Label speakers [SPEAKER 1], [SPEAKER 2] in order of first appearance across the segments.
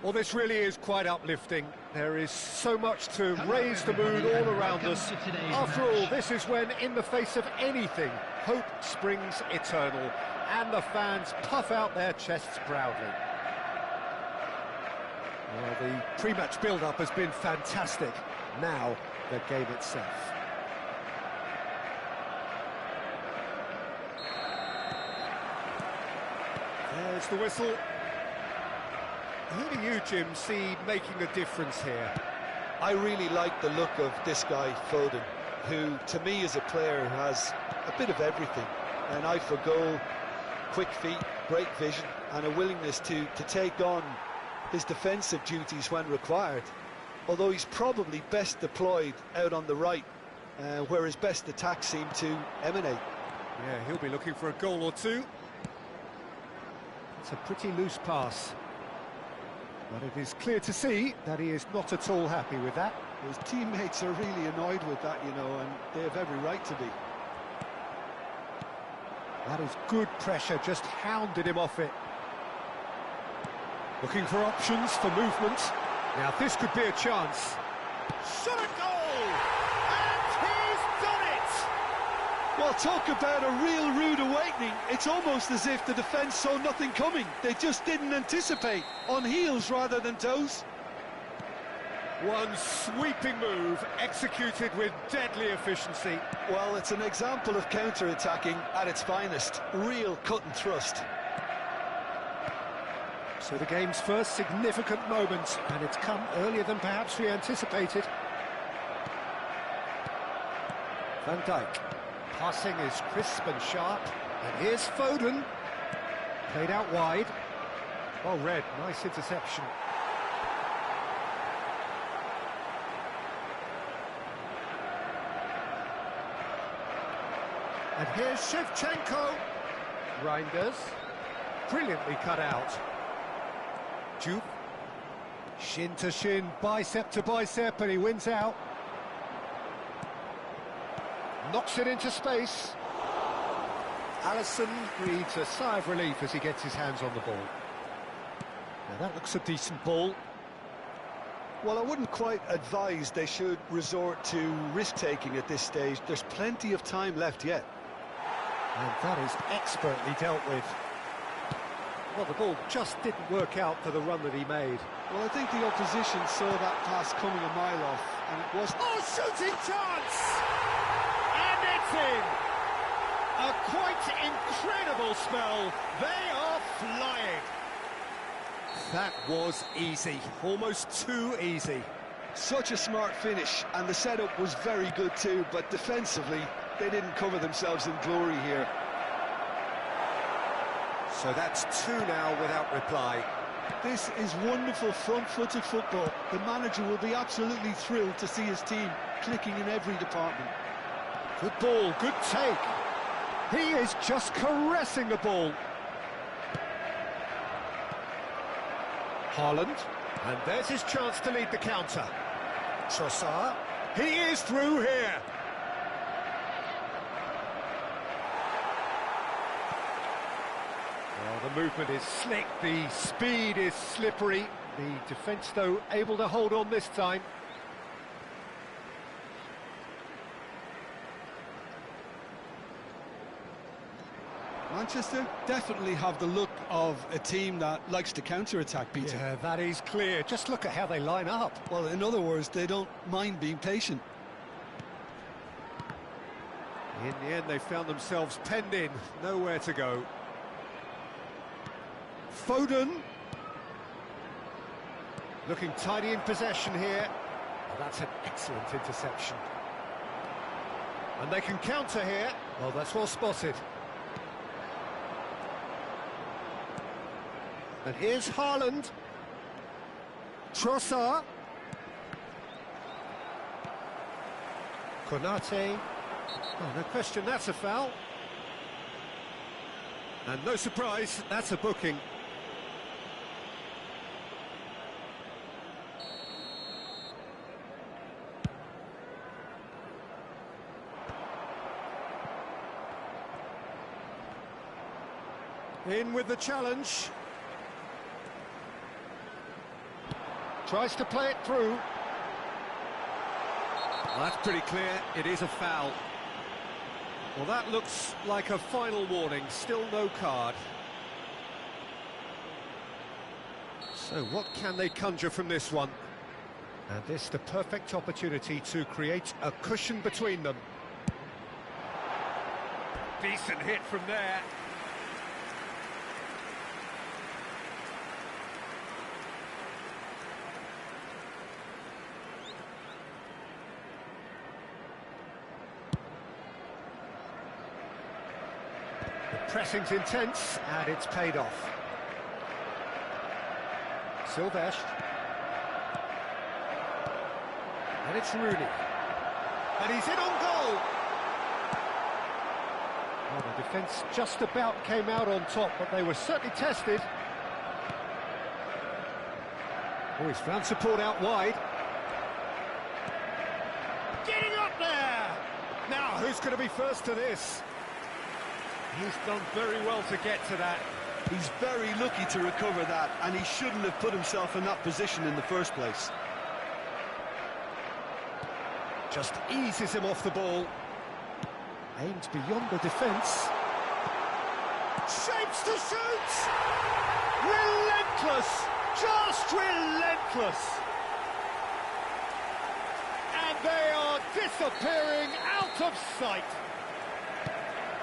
[SPEAKER 1] Well, this really is quite uplifting. There is so much to raise the mood all around us. After all, this is when, in the face of anything, hope springs eternal, and the fans puff out their chests proudly. Well, the pre-match build-up has been fantastic. Now, the game itself. There's the whistle. Who do you, Jim, see making a difference here?
[SPEAKER 2] I really like the look of this guy, Foden, who, to me, as a player, has a bit of everything. An eye for goal, quick feet, great vision, and a willingness to take on his defensive duties when required. Although he's probably best deployed out on the right, where his best attacks seem to emanate.
[SPEAKER 1] Yeah, he'll be looking for a goal or two. It's a pretty loose pass. But it is clear to see that he is not at all happy with that.
[SPEAKER 2] His teammates are really annoyed with that, you know, and they have every right to be.
[SPEAKER 1] That is good pressure, just hounded him off it. Looking for options for movement. Now this could be a chance. Shot a goal! And he's done it!
[SPEAKER 2] Well, talk about a real rude awakening. It's almost as if the defence saw nothing coming. They just didn't anticipate. On heels rather than toes.
[SPEAKER 1] One sweeping move, executed with deadly efficiency.
[SPEAKER 2] Well, it's an example of counter-attacking at its finest. Real cut and thrust.
[SPEAKER 1] So the game's first significant moment, and it's come earlier than perhaps we anticipated. Van Dijk. Passing is crisp and sharp. And here's Foden. Played out wide. Well read, nice interception. And here's Shevchenko. Reinders. Brilliantly cut out. Juve. Shin to shin, bicep to bicep, and he wins out. Knocks it into space. Alisson breathes a sigh of relief as he gets his hands on the ball. Now that looks a decent ball.
[SPEAKER 2] Well, I wouldn't quite advise they should resort to risk-taking at this stage. There's plenty of time left yet.
[SPEAKER 1] And that is expertly dealt with. Well, the ball just didn't work out for the run that he made.
[SPEAKER 2] Well, I think the opposition saw that pass coming a mile off, and it was...
[SPEAKER 1] Oh, shooting chance! And it's in! A quite incredible spell. They are flying. That was easy, almost too easy.
[SPEAKER 2] Such a smart finish, and the setup was very good too, but defensively, they didn't cover themselves in glory here.
[SPEAKER 1] So that's two now without reply.
[SPEAKER 2] This is wonderful front-footed football. The manager will be absolutely thrilled to see his team clicking in every department.
[SPEAKER 1] Good ball, good take. He is just caressing the ball. Haaland, and there's his chance to lead the counter. Trossard, he is through here. Well, the movement is slick, the speed is slippery. The defence, though, able to hold on this time.
[SPEAKER 2] Manchester definitely have the look of a team that likes to counter-attack, Peter.
[SPEAKER 1] Yeah, that is clear. Just look at how they line up.
[SPEAKER 2] Well, in other words, they don't mind being patient.
[SPEAKER 1] In the end, they found themselves penned in, nowhere to go. Foden. Looking tidy in possession here. Oh, that's an excellent interception. And they can counter here. Well, that's well spotted. And here's Haaland. Trossard. Konate. Oh, no question, that's a foul. And no surprise, that's a booking. In with the challenge. Tries to play it through. Well, that's pretty clear, it is a foul. Well, that looks like a final warning, still no card. So what can they conjure from this one? And this the perfect opportunity to create a cushion between them. Decent hit from there. Pressing's intense, and it's paid off. Silvesh. And it's Rooney. And he's in on goal! Well, the defence just about came out on top, but they were certainly tested. Oh, he's found support out wide. Getting up there! Now, who's going to be first to this? He's done very well to get to that.
[SPEAKER 2] He's very lucky to recover that, and he shouldn't have put himself in that position in the first place.
[SPEAKER 1] Just eases him off the ball. Aims beyond the defence. Shapes to shoot! Relentless! Just relentless! And they are disappearing out of sight.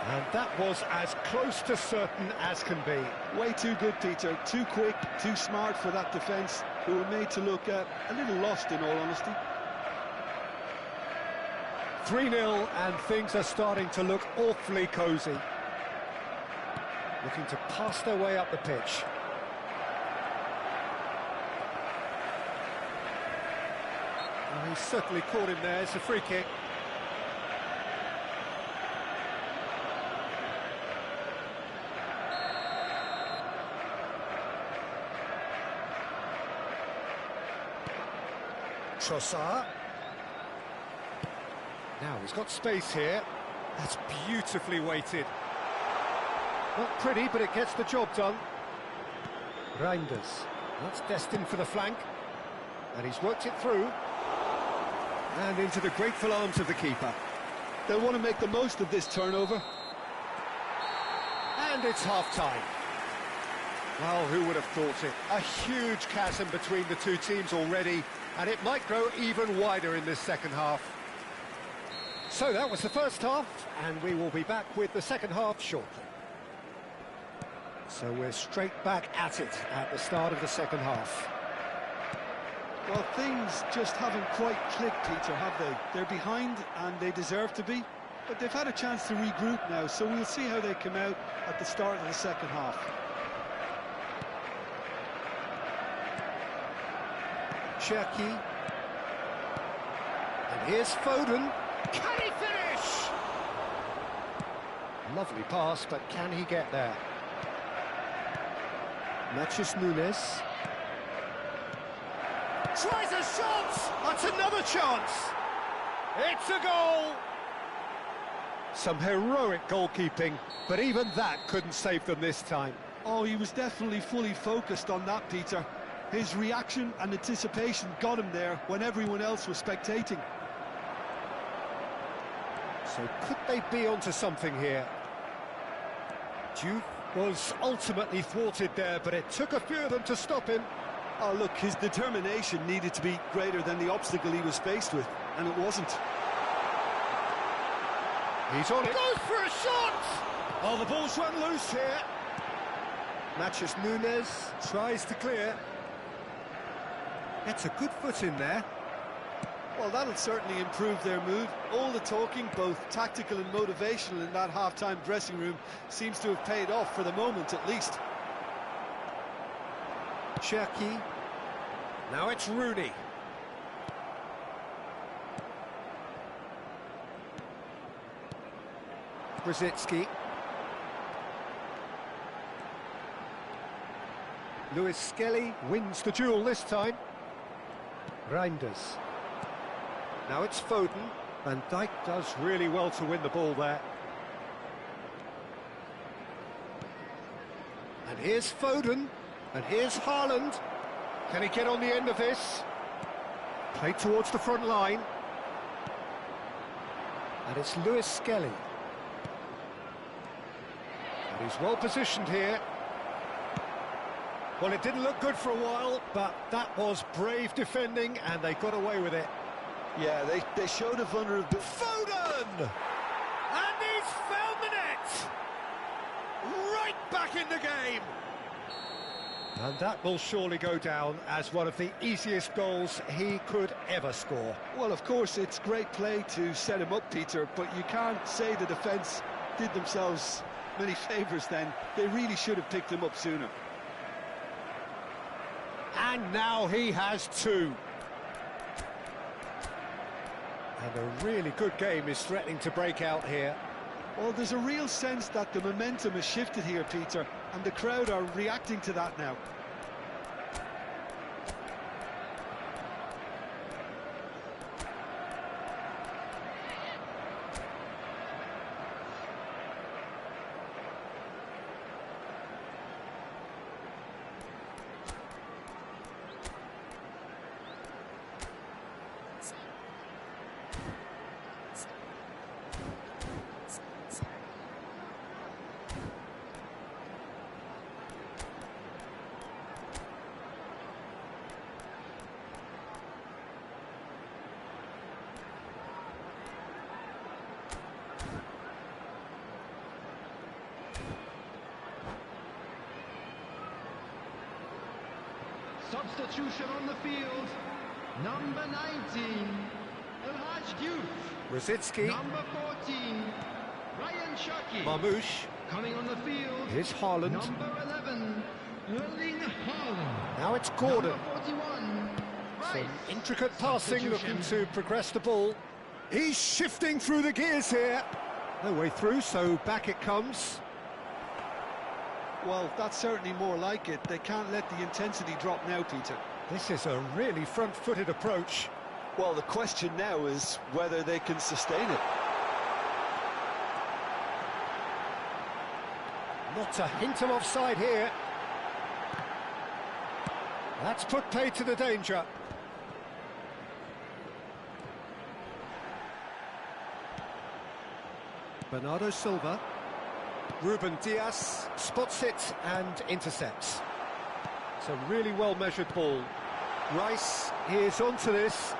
[SPEAKER 1] And that was as close to certain as can be.
[SPEAKER 2] Way too good, Peter. Too quick, too smart for that defence, who were made to look a little lost, in all honesty.
[SPEAKER 1] 3-0, and things are starting to look awfully cosy. Looking to pass their way up the pitch. Oh, he's certainly caught him there. It's a free kick. Trossard. Now he's got space here. That's beautifully weighted. Not pretty, but it gets the job done. Reinders. That's destined for the flank. And he's worked it through. And into the grateful arms of the keeper.
[SPEAKER 2] They'll want to make the most of this turnover.
[SPEAKER 1] And it's half-time. Well, who would have thought it? A huge chasm between the two teams already, and it might grow even wider in this second half. So that was the first half, and we will be back with the second half shortly. So we're straight back at it at the start of the second half.
[SPEAKER 2] Well, things just haven't quite clicked, Peter, have they? They're behind, and they deserve to be, but they've had a chance to regroup now, so we'll see how they come out at the start of the second half.
[SPEAKER 1] Cherki. And here's Foden. Can he finish? Lovely pass, but can he get there? Nunes. Tries a shot! That's another chance! It's a goal! Some heroic goalkeeping, but even that couldn't save them this time.
[SPEAKER 2] Oh, he was definitely fully focused on that, Peter. His reaction and anticipation got him there when everyone else was spectating.
[SPEAKER 1] So could they be onto something here? Duke was ultimately thwarted there, but it took a few of them to stop him.
[SPEAKER 2] Oh, look, his determination needed to be greater than the obstacle he was faced with, and it wasn't.
[SPEAKER 1] He's on it. Goes for a shot! Oh, the ball's run loose here. Nunes tries to clear. Gets a good foot in there.
[SPEAKER 2] Well, that'll certainly improve their mood. All the talking, both tactical and motivational in that half-time dressing room, seems to have paid off for the moment, at least.
[SPEAKER 1] Cherki. Now it's Rooney. Brzezinski. Lewis Skelly wins the duel this time. Reinders. Now it's Foden. Van Dijk does really well to win the ball there. And here's Foden. And here's Haaland. Can he get on the end of this? Played towards the front line. And it's Lewis Skelly. And he's well positioned here. Well, it didn't look good for a while, but that was brave defending, and they got away with it.
[SPEAKER 2] Yeah, they showed a vulnerability.
[SPEAKER 1] Foden! And he's found the net! Right back in the game! And that will surely go down as one of the easiest goals he could ever score.
[SPEAKER 2] Well, of course, it's great play to set him up, Peter, but you can't say the defence did themselves many favours then. They really should have picked him up sooner.
[SPEAKER 1] And now he has two. And a really good game is threatening to break out here.
[SPEAKER 2] Well, there's a real sense that the momentum has shifted here, Peter, and the crowd are reacting to that now.
[SPEAKER 3] Substitution on the field, number 19,
[SPEAKER 1] Rosicki.
[SPEAKER 3] Number 14, Ryan Shaki.
[SPEAKER 1] Marmouche.
[SPEAKER 3] Coming on the field.
[SPEAKER 1] Here's Haaland.
[SPEAKER 3] Number 11, Erling Haaland.
[SPEAKER 1] Now it's Gordon.
[SPEAKER 3] Number 41,
[SPEAKER 1] Some
[SPEAKER 3] Rice.
[SPEAKER 1] intricate passing, looking to progress the ball. He's shifting through the gears here. No way through, so back it comes.
[SPEAKER 2] Well, that's certainly more like it. They can't let the intensity drop now, Peter.
[SPEAKER 1] This is a really front-footed approach.
[SPEAKER 2] Well, the question now is whether they can sustain it.
[SPEAKER 1] Not a hint of offside here. That's put paid to the danger. Bernardo Silva. Ruben Diaz spots it and intercepts. It's a really well-measured ball. Rice is onto this.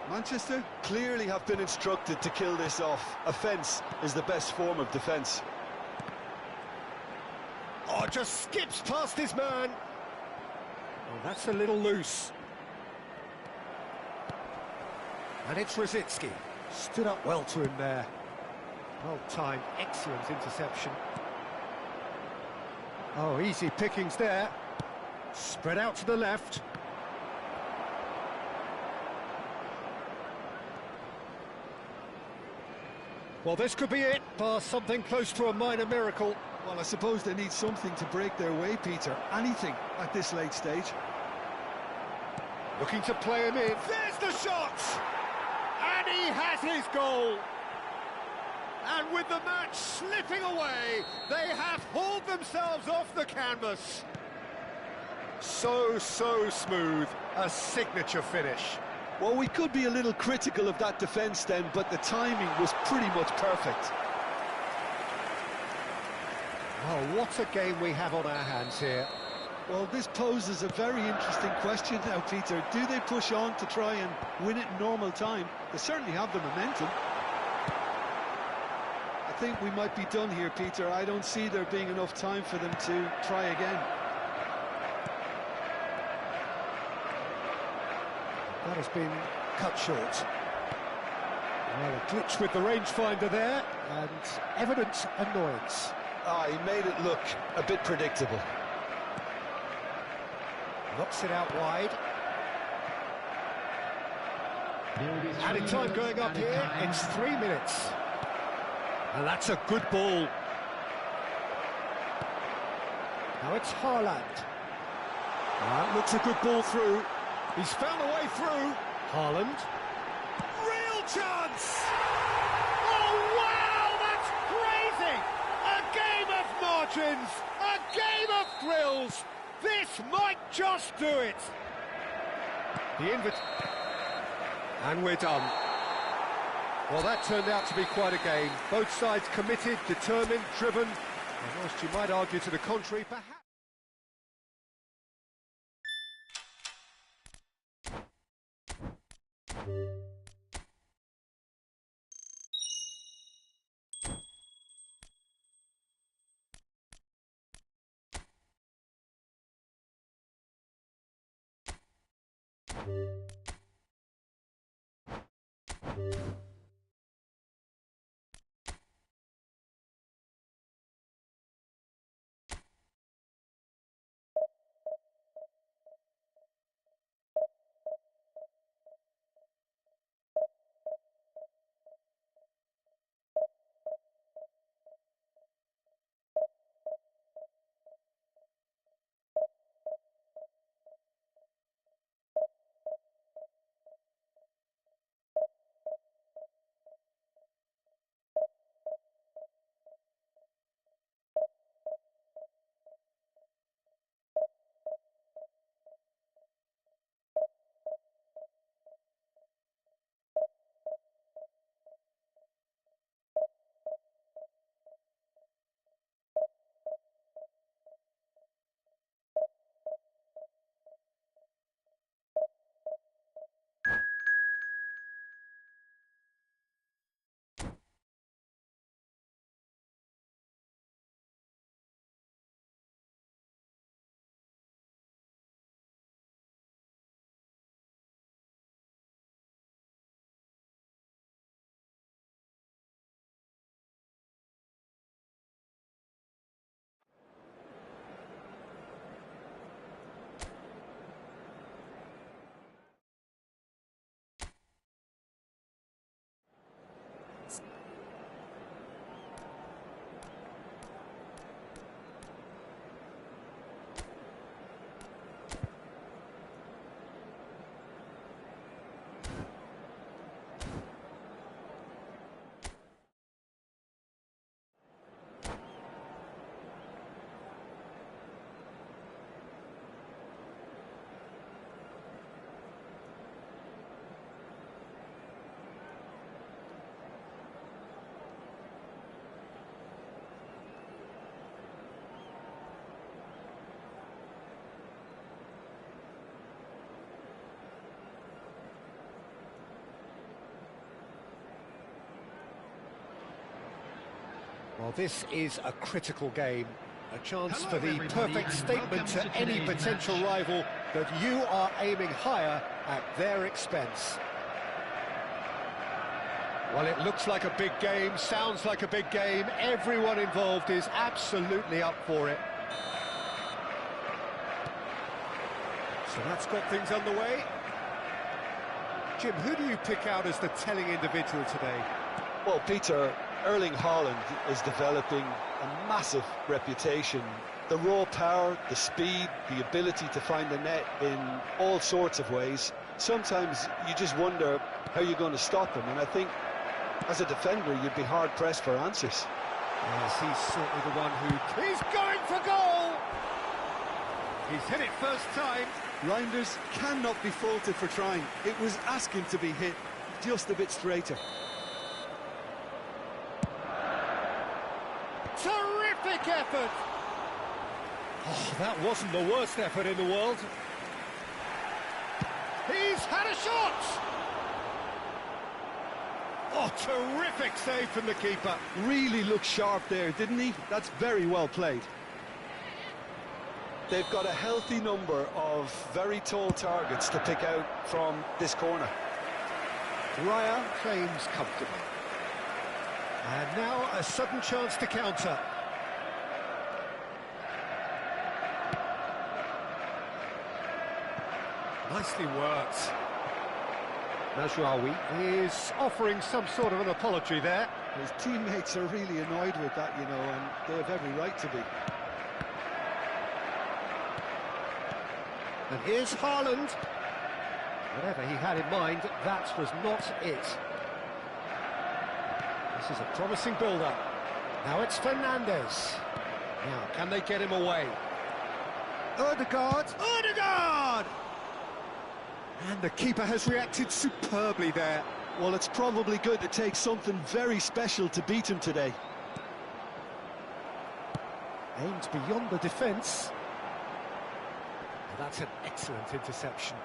[SPEAKER 2] Manchester clearly have been instructed to kill this off. Offence is the best form of defence.
[SPEAKER 1] Oh, just skips past his man. Oh, that's a little loose. And it's Rosicki. Stood up well to him there. Well timed, excellent interception. Oh, easy pickings there. Spread out to the left. Well, this could be it, bar something close to a minor miracle.
[SPEAKER 2] Well, I suppose they need something to break their way, Peter. Anything at this late stage.
[SPEAKER 1] Looking to play him in. There's the shot! And he has his goal! And with the match slipping away, they have hauled themselves off the canvas. So smooth, a signature finish.
[SPEAKER 2] Well, we could be a little critical of that defence then, but the timing was pretty much perfect.
[SPEAKER 1] Oh, what a game we have on our hands here.
[SPEAKER 2] Well, this poses a very interesting question now, Peter. Do they push on to try and win it in normal time? They certainly have the momentum. I think we might be done here, Peter. I don't see there being enough time for them to try again.
[SPEAKER 1] That has been cut short. Well, a glitch with the rangefinder there, and evident annoyance.
[SPEAKER 2] Ah, he made it look a bit predictable.
[SPEAKER 1] Knocks it out wide. Added time going up here, it's 3 minutes. And that's a good ball. Now it's Haaland. That looks a good ball through. He's found a way through. Haaland. Real chance! Oh, wow, that's crazy! A game of margins, a game of thrills. This might just do it. And we're done. Well, that turned out to be quite a game. Both sides committed, determined, driven. And whilst you might argue to the contrary, perhaps... Well, this is a critical game. A chance
[SPEAKER 3] Hello,
[SPEAKER 1] for the
[SPEAKER 3] everybody,
[SPEAKER 1] perfect
[SPEAKER 3] and
[SPEAKER 1] statement
[SPEAKER 3] welcome
[SPEAKER 1] to
[SPEAKER 3] to
[SPEAKER 1] any
[SPEAKER 3] today's
[SPEAKER 1] potential
[SPEAKER 3] match.
[SPEAKER 1] rival that you are aiming higher at their expense. Well, it looks like a big game, sounds like a big game. Everyone involved is absolutely up for it. So that's got things underway. Jim, who do you pick out as the telling individual today?
[SPEAKER 2] Well, Peter, Erling Haaland is developing a massive reputation. The raw power, the speed, the ability to find the net in all sorts of ways. Sometimes you just wonder how you're going to stop him, and I think as a defender you'd be hard-pressed for answers.
[SPEAKER 1] Yes, he's certainly the one who... He's going for goal! He's hit it first time.
[SPEAKER 4] Reinders cannot be faulted for trying. It was asking to be hit just a bit straighter.
[SPEAKER 1] Terrific effort! Oh, that wasn't the worst effort in the world. He's had a shot! Oh, terrific save from the keeper.
[SPEAKER 4] Really looked sharp there, didn't he? That's very well played.
[SPEAKER 2] They've got a healthy number of very tall targets to pick out from this corner.
[SPEAKER 1] Raya claims comfortably. And now a sudden chance to counter. Nicely worked. Majraoui is offering some sort of an apology there.
[SPEAKER 4] His teammates are really annoyed with that, you know, and they have every right to be.
[SPEAKER 1] And here's Haaland. Whatever he had in mind, that was not it. This is a promising build-up. Now it's Fernandes. Now, can they get him away? Ødegaard! Ødegaard! And the keeper has reacted superbly there.
[SPEAKER 4] Well, it's probably going to take something very special to beat him today.
[SPEAKER 1] Aimed beyond the defence. That's an excellent interception.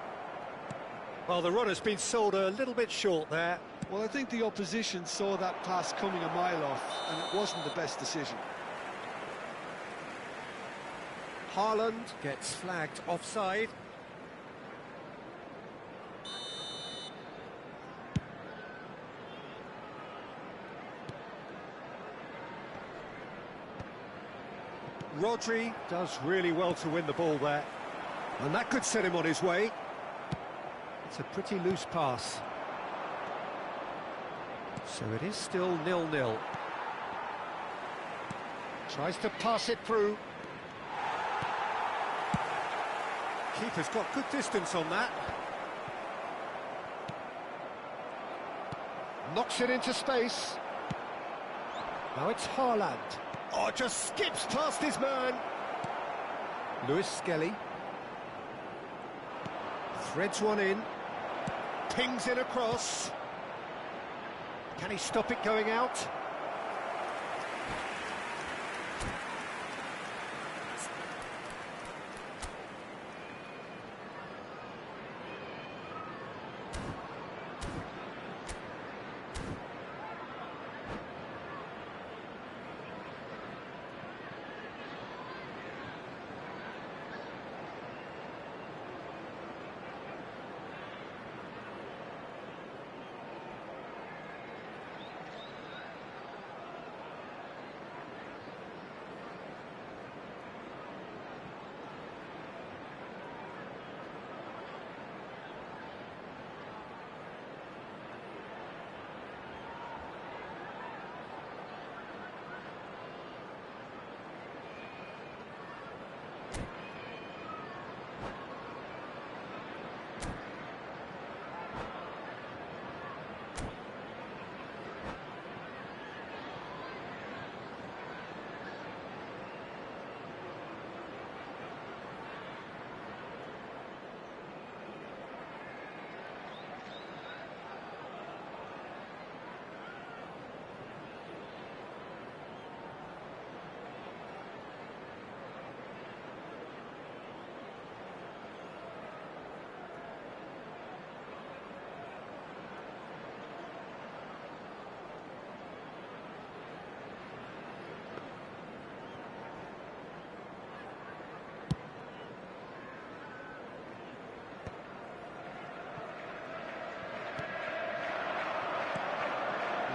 [SPEAKER 1] Well, the runner's been sold a little bit short there.
[SPEAKER 4] Well, I think the opposition saw that pass coming a mile off, and it wasn't the best decision.
[SPEAKER 1] Haaland gets flagged offside. Rodri does really well to win the ball there. And that could set him on his way. It's a pretty loose pass. So it is still 0-0. Tries to pass it through. Keeper's got good distance on that. Knocks it into space. Now it's Haaland. Oh, just skips past his man. Lewis Skelly. Threads one in. Pings it across. Can he stop it going out?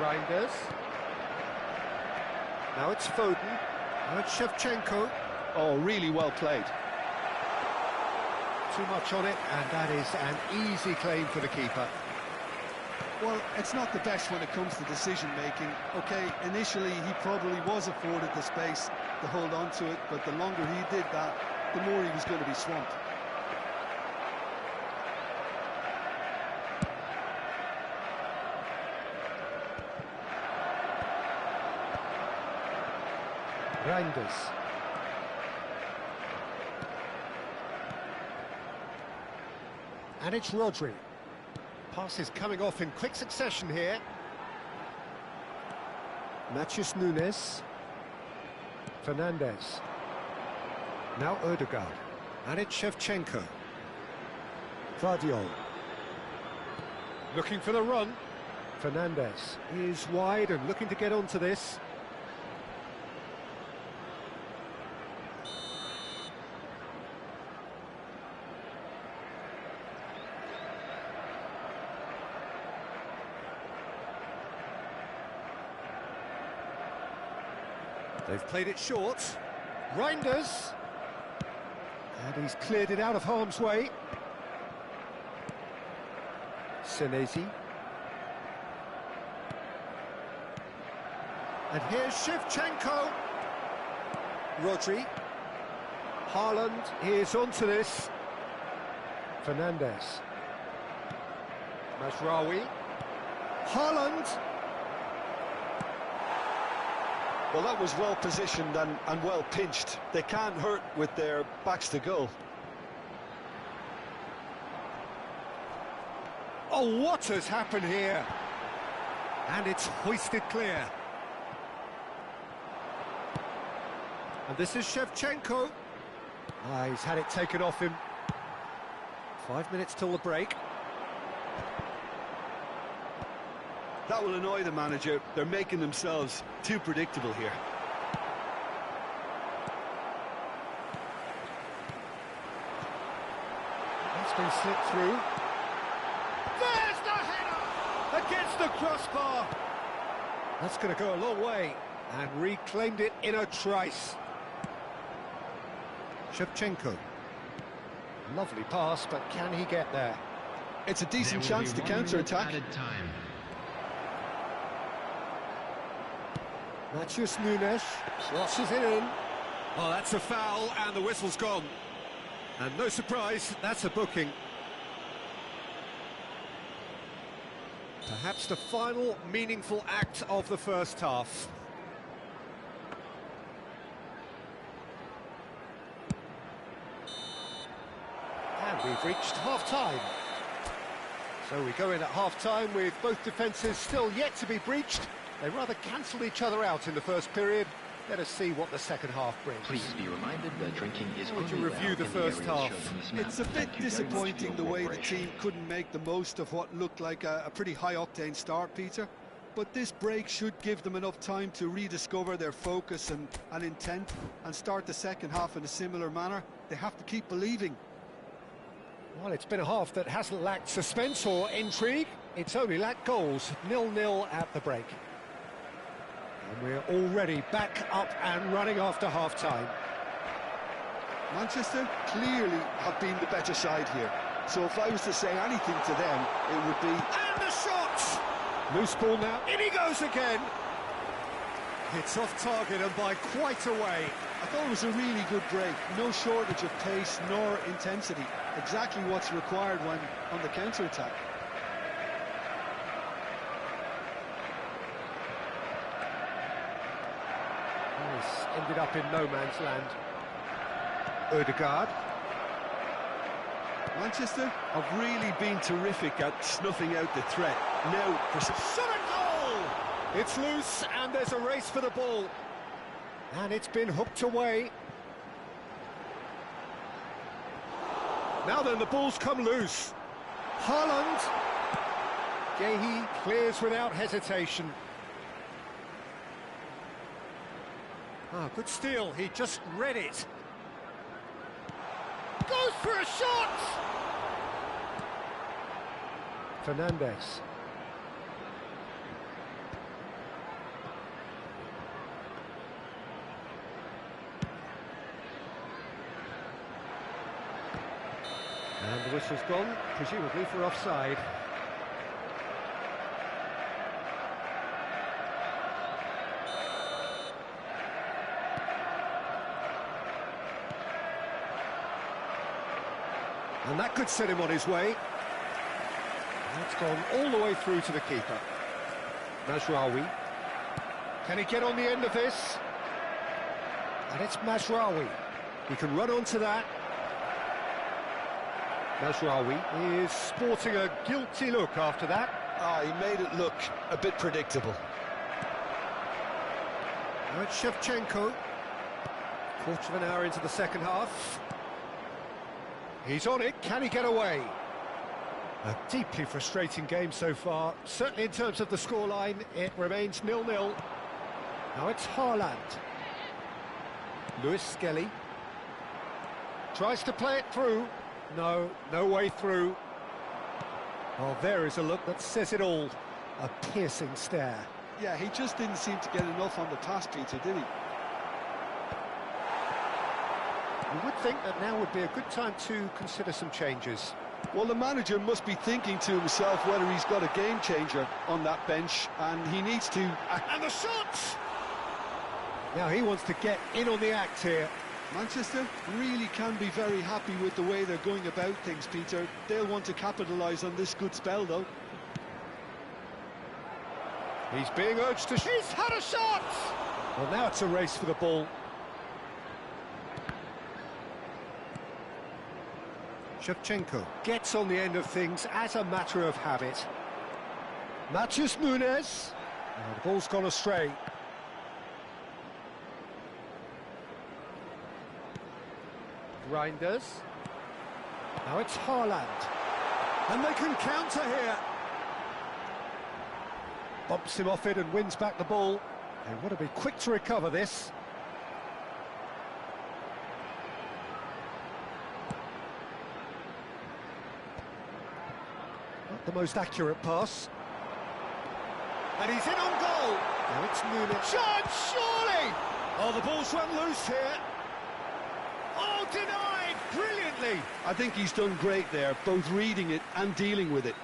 [SPEAKER 1] Reinders. Now it's Foden. Now it's Shevchenko.
[SPEAKER 2] Oh, really well played.
[SPEAKER 1] Too much on it, and that is an easy claim for the keeper.
[SPEAKER 4] Well, it's not the best when it comes to decision-making. OK, initially he probably was afforded the space to hold on to it, but the longer he did that, the more he was going to be swamped.
[SPEAKER 1] Reinders. And it's Rodri. Passes coming off in quick succession here. Matheus Nunes. Fernandes. Now Odegaard. And it's Shevchenko. Vardiol. Looking for the run. Fernandes is wide and looking to get onto this. They've played it short. Reinders. And he's cleared it out of harm's way. Senesi. And here's Shevchenko. Rodri. Haaland is onto this. Fernandes. Mazraoui. Haaland.
[SPEAKER 2] Well, that was well positioned and well pinched. They can't hurt with their backs to goal.
[SPEAKER 1] Oh, what has happened here? And it's hoisted clear. And this is Shevchenko. He's had it taken off him. 5 minutes till the break.
[SPEAKER 4] That will annoy the manager. They're making themselves too predictable here.
[SPEAKER 1] That's been slipped through. There's the header! Against the crossbar! That's going to go a long way. And reclaimed it in a trice. Shevchenko. Lovely pass, but can he get there?
[SPEAKER 4] It's a decent chance to counter-attack.
[SPEAKER 1] Matheus Nunes crosses it in. Oh, that's a foul, and the whistle's gone. And no surprise, that's a booking. Perhaps the final meaningful act of the first half. And we've reached half-time. So we go in at half-time with both defences still yet to be breached. They rather cancelled each other out in the first period. Let us see what the second half brings.
[SPEAKER 5] Please be reminded that drinking is
[SPEAKER 1] Would you
[SPEAKER 5] only
[SPEAKER 1] review
[SPEAKER 5] allowed
[SPEAKER 1] the
[SPEAKER 5] in
[SPEAKER 1] first
[SPEAKER 5] the areas
[SPEAKER 1] half?
[SPEAKER 5] shown on this map.
[SPEAKER 4] It's a bit
[SPEAKER 5] Thank you very much for
[SPEAKER 4] disappointing
[SPEAKER 5] your
[SPEAKER 4] the way the
[SPEAKER 5] cooperation.
[SPEAKER 4] team couldn't make the most of what looked like a pretty high-octane start, Peter. But this break should give them enough time to rediscover their focus and intent and start the second half in a similar manner. They have to keep believing.
[SPEAKER 1] Well, it's been a half that hasn't lacked suspense or intrigue. It's only lacked goals. 0-0 at the break. And we're already back up and running after half-time.
[SPEAKER 4] Manchester clearly have been the better side here. So if I was to say anything to them, it would be...
[SPEAKER 1] And the shot! Loose ball now. In he goes again. It's off target and by quite a way.
[SPEAKER 4] I thought it was a really good break. No shortage of pace nor intensity. Exactly what's required when on the counter-attack.
[SPEAKER 1] This ended up in no man's land. Odegaard.
[SPEAKER 4] Manchester have really been terrific at snuffing out the threat. Now, for
[SPEAKER 1] Shot and goal! It's loose and there's a race for the ball. And it's been hooked away. Now then, the ball's come loose. Haaland. Gehi clears without hesitation. Ah, good steal. He just read it. Goes for a shot! Fernandes. And the whistle's gone, presumably for offside. And that could set him on his way. That's gone all the way through to the keeper. Mazraoui. Can he get on the end of this? And it's Mazraoui. He can run onto that. Mazraoui is sporting a guilty look after that.
[SPEAKER 2] He made it look a bit predictable.
[SPEAKER 1] Now it's Shevchenko. Quarter of an hour into the second half. He's on it, can he get away? A deeply frustrating game so far. Certainly in terms of the scoreline, it remains 0-0. Now it's Haaland. Lewis Skelly. Tries to play it through. No way through. Well, there is a look that says it all. A piercing stare.
[SPEAKER 4] Yeah, he just didn't seem to get enough on the pass, Peter, did he?
[SPEAKER 1] You would think that now would be a good time to consider some changes.
[SPEAKER 4] Well, the manager must be thinking to himself whether he's got a game changer on that bench, and he needs to...
[SPEAKER 1] And the shot! Now he wants to get in on the act here.
[SPEAKER 4] Manchester really can be very happy with the way they're going about things, Peter. They'll want to capitalise on this good spell, though.
[SPEAKER 1] He's being urged to... He's had a shot! Well, now it's a race for the ball. Shevchenko gets on the end of things as a matter of habit. Matheus Nunes. Oh, the ball's gone astray. Reinders. Now it's Haaland. And they can counter here. Bumps him off it and wins back the ball. They want to be quick to recover this. Not the most accurate pass. And he's in on goal. Now it's Nunes. Shot, surely! Oh, the ball's run loose here. Oh, denied brilliantly.
[SPEAKER 4] I think he's done great there, both reading it and dealing with it.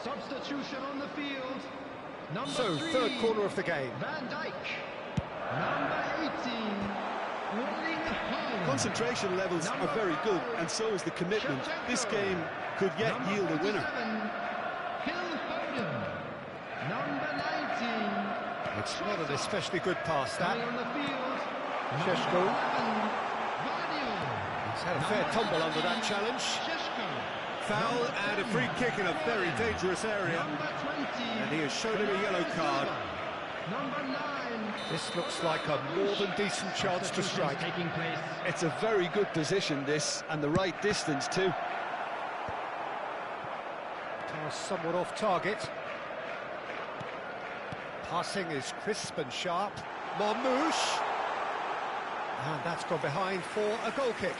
[SPEAKER 3] Substitution on the field. Number
[SPEAKER 1] So,
[SPEAKER 3] 3,
[SPEAKER 1] third corner of the game.
[SPEAKER 3] Van Dijk. Number 18, Erling Haaland.
[SPEAKER 4] Concentration levels are very good, and so is the commitment. This game could yet yield a winner.
[SPEAKER 3] Phil Foden. Number 19.
[SPEAKER 1] It's not an especially good pass,
[SPEAKER 3] Coming
[SPEAKER 1] that.
[SPEAKER 3] on the field.
[SPEAKER 1] Sheshko.
[SPEAKER 3] Vardio.
[SPEAKER 1] He's had a fair tumble under that challenge.
[SPEAKER 3] Sheshko.
[SPEAKER 1] Foul and a free kick in a very dangerous area.
[SPEAKER 3] Number 20.
[SPEAKER 1] And he has shown him a yellow card.
[SPEAKER 3] Number 9.
[SPEAKER 1] This looks like a more than decent chance to strike.
[SPEAKER 3] Taking place.
[SPEAKER 4] It's a very good position, this, and the right distance, too.
[SPEAKER 1] Pass somewhat off target. Passing is crisp and sharp. Marmouche. And that's gone behind for a goal kick.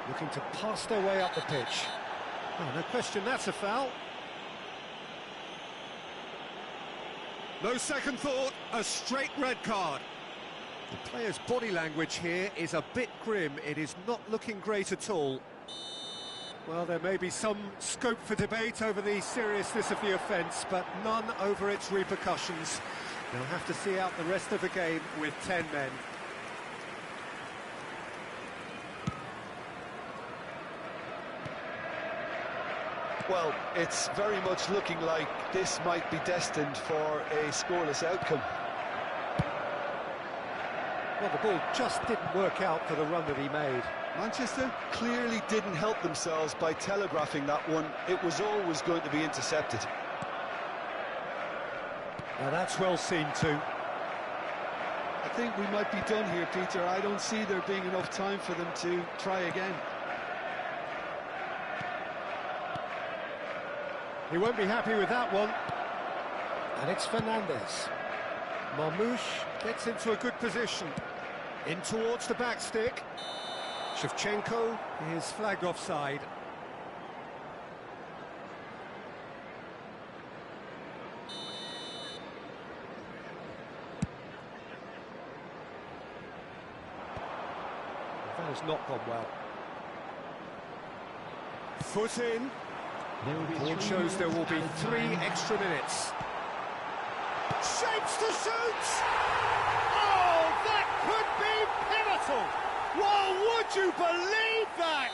[SPEAKER 1] Looking to pass their way up the pitch. Oh, no question, that's a foul. No second thought, a straight red card. The player's body language here is a bit grim. It is not looking great at all. Well, there may be some scope for debate over the seriousness of the offence, but none over its repercussions. They'll have to see out the rest of the game with 10 men.
[SPEAKER 2] Well, it's very much looking like this might be destined for a scoreless outcome.
[SPEAKER 1] Well, the ball just didn't work out for the run that he made.
[SPEAKER 2] Manchester clearly didn't help themselves by telegraphing that one. It was always going to be intercepted.
[SPEAKER 1] Now that's well seen too.
[SPEAKER 4] I think we might be done here, Peter. I don't see there being enough time for them to try again.
[SPEAKER 1] He won't be happy with that one. And it's Fernandez. Marmoush gets into a good position. In towards the back stick. Shevchenko is flagged offside. That has not gone well. Foot in. Board shows there will be 3 extra minutes. Shapes to shoot! Oh, that could be pivotal! Well, would you believe that?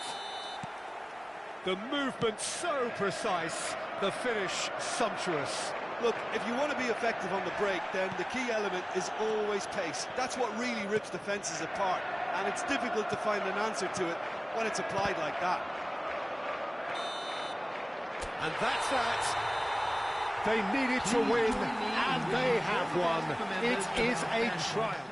[SPEAKER 1] The movement so precise, the finish sumptuous.
[SPEAKER 4] Look, if you want to be effective on the break, then the key element is always pace. That's what really rips defences apart, and it's difficult to find an answer to it when it's applied like that.
[SPEAKER 1] And that's that. They needed to win, and they have won. It is a triumph.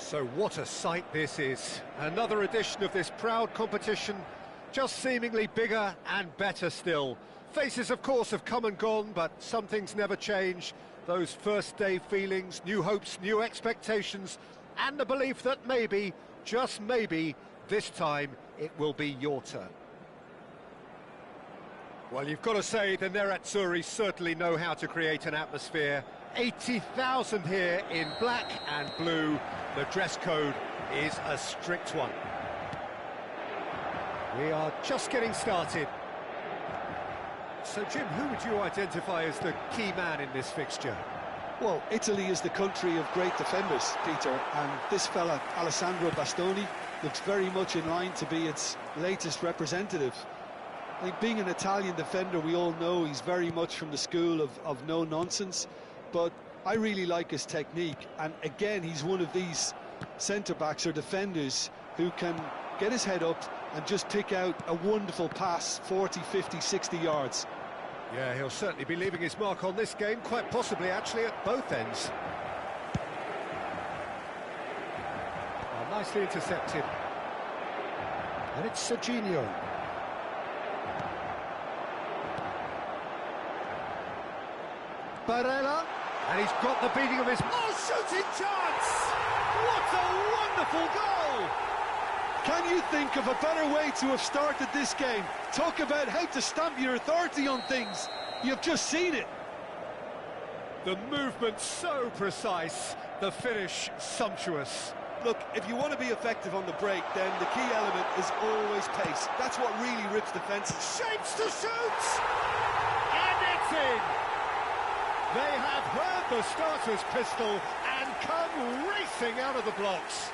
[SPEAKER 1] So what a sight this is. Another edition of this proud competition, just seemingly bigger and better still. Faces, of course, have come and gone, but some things never change. Those first day feelings, new hopes, new expectations, and the belief that maybe, just maybe, this time it will be your turn. Well, you've got to say the Nerazzurri certainly know how to create an atmosphere. 80,000 here in black and blue. The dress code is a strict one. We are just getting started. So, Jim, who would you identify as the key man in this fixture?
[SPEAKER 4] Well, Italy is the country of great defenders, Peter, and this fella, Alessandro Bastoni, looks very much in line to be its latest representative. I think being an Italian defender, we all know he's very much from the school of no-nonsense, but I really like his technique, and again, he's one of these centre-backs or defenders who can get his head up and just pick out a wonderful pass, 40, 50, 60 yards.
[SPEAKER 1] Yeah, he'll certainly be leaving his mark on this game, quite possibly actually at both ends. Oh, nicely intercepted. And it's Serginho. Barella, and he's got the beating of his... Oh, shooting chance! What a wonderful goal!
[SPEAKER 4] Can you think of a better way to have started this game? Talk about how to stamp your authority on things. You've just seen it.
[SPEAKER 1] The movement so precise, the finish sumptuous.
[SPEAKER 2] Look, if you want to be effective on the break, then the key element is always pace. That's what really rips defences.
[SPEAKER 1] Shapes to shoot! And it's in! They have heard the starter's pistol and come racing out of the blocks.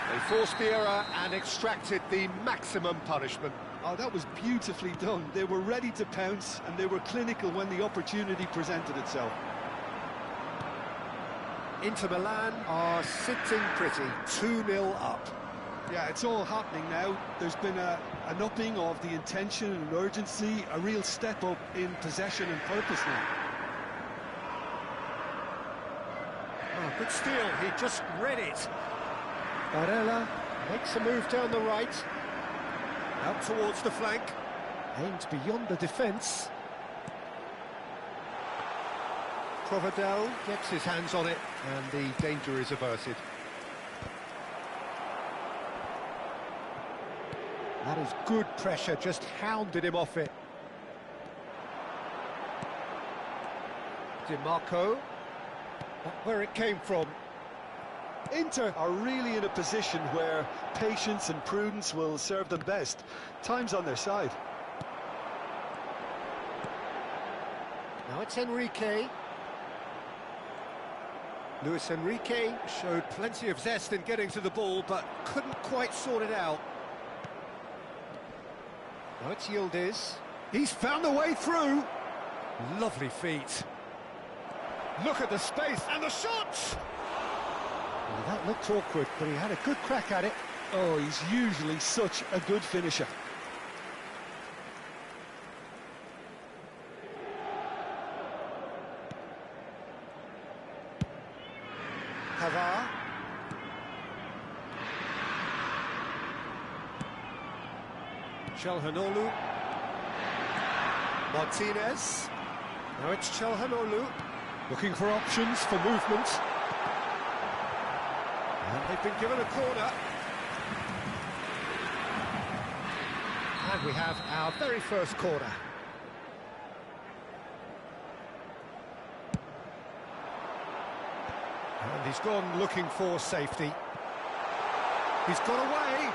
[SPEAKER 1] They forced the error and extracted the maximum punishment.
[SPEAKER 4] Oh, that was beautifully done. They were ready to pounce and they were clinical when the opportunity presented itself.
[SPEAKER 1] Inter Milan are sitting pretty, 2-0 up.
[SPEAKER 4] Yeah, it's all happening now. There's been an upping of the intention and urgency, a real step up in possession and purpose now.
[SPEAKER 1] Oh, good steal, he just read it. Barella makes a move down the right, out towards the flank, aimed beyond the defence. Provedel gets his hands on it, and the danger is averted. That is good pressure, just hounded him off it. DiMarco, where it came from.
[SPEAKER 2] Inter are really in a position where patience and prudence will serve them best. Time's on their side.
[SPEAKER 1] Now it's Enrique. Luis Enrique showed plenty of zest in getting to the ball, but couldn't quite sort it out. Now it's Yildiz. He's found a way through. Lovely feet. Look at the space and the shots! Well, that looked awkward, but he had a good crack at it.
[SPEAKER 4] Oh, he's usually such a good finisher.
[SPEAKER 1] Pavard. Çalhanoğlu. Martinez. Now it's Çalhanoğlu. Looking for options for movement. And they've been given a corner. And we have our very first corner. And he's gone looking for safety. He's got away.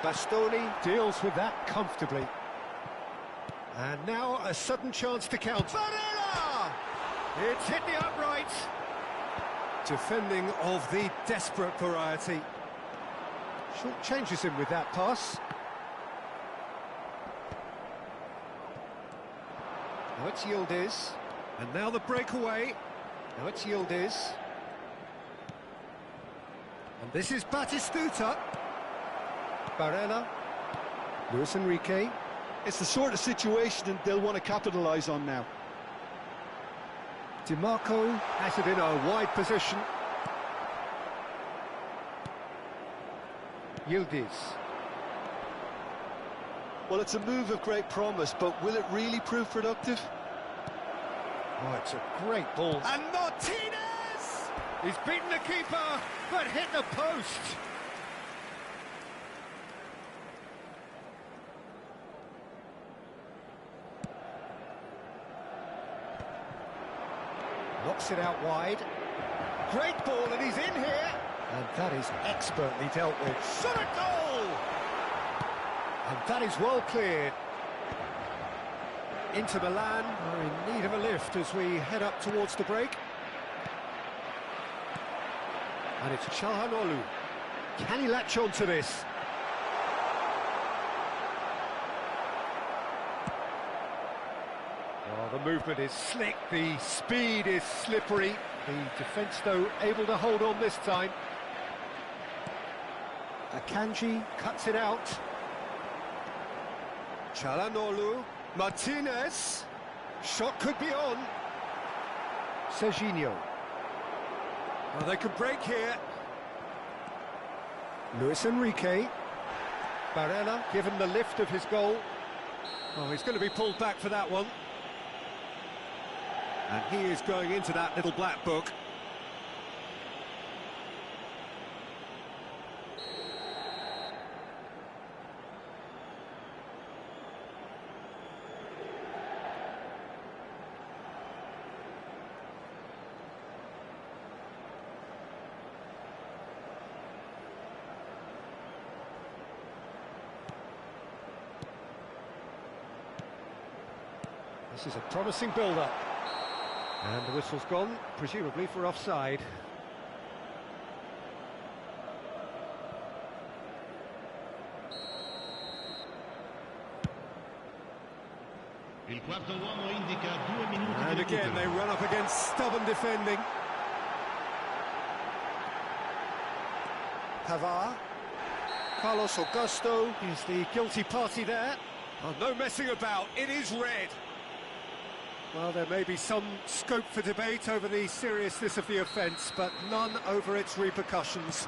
[SPEAKER 1] Bastoni deals with that comfortably. And now a sudden chance to counter. Barella! It's hit the upright. Defending of the desperate variety. Short changes him with that pass. Now it's Yildiz. And now the breakaway. Now it's Yildiz. And this is Batistuta. Barella. Luis Enrique.
[SPEAKER 4] It's the sort of situation they'll want to capitalise on now.
[SPEAKER 1] DiMarco has it in a wide position. Yildiz.
[SPEAKER 2] Well, it's a move of great promise, but will it really prove productive?
[SPEAKER 1] Oh, it's a great ball.
[SPEAKER 4] And Martinez!
[SPEAKER 1] He's beaten the keeper, but hit the post. Knocks it out wide. Great ball, and he's in here. And that is expertly dealt with. Shot a goal! And that is well cleared. Inter Milan are in need of a lift as we head up towards the break. And it's Calhanoglu. Can he latch on to this? Well, the movement is slick, the speed is slippery. The defence, though, able to hold on this time. Akanji cuts it out.
[SPEAKER 4] Calhanoglu, Martinez, shot could be on.
[SPEAKER 1] Serginho.
[SPEAKER 4] Well, they could break here.
[SPEAKER 1] Luis Enrique. Barella given the lift of his goal. Oh, he's going to be pulled back for that one.
[SPEAKER 4] And he is going into that little black book.
[SPEAKER 1] This is a promising build-up. And the whistle's gone, presumably for offside.
[SPEAKER 4] And again, they run up against stubborn defending.
[SPEAKER 1] Pavard. Carlos Augusto is the guilty party there.
[SPEAKER 4] Oh, no messing about, it is red.
[SPEAKER 1] Well, there may be some scope for debate over the seriousness of the offence, but none over its repercussions.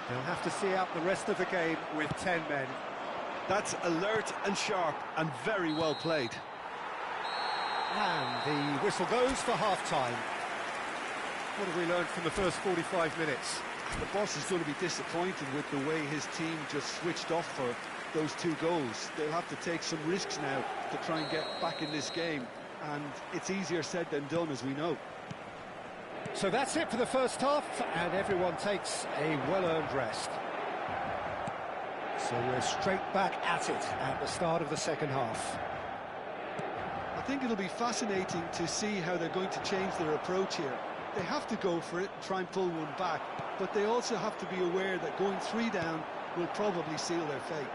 [SPEAKER 1] They'll have to see out the rest of the game with 10 men.
[SPEAKER 2] That's alert and sharp and very well played.
[SPEAKER 1] And the whistle goes for half-time. What have we learned from the first 45 minutes?
[SPEAKER 4] The boss is going to be disappointed with the way his team just switched off for those 2 goals. They'll have to take some risks now to try and get back in this game. And it's easier said than done, as we know.
[SPEAKER 1] So that's it for the first half, and everyone takes a well-earned rest. So we're straight back at it at the start of the second half.
[SPEAKER 4] I think it'll be fascinating to see how they're going to change their approach here. They have to go for it, try and pull one back, but they also have to be aware that going 3 down will probably seal their fate.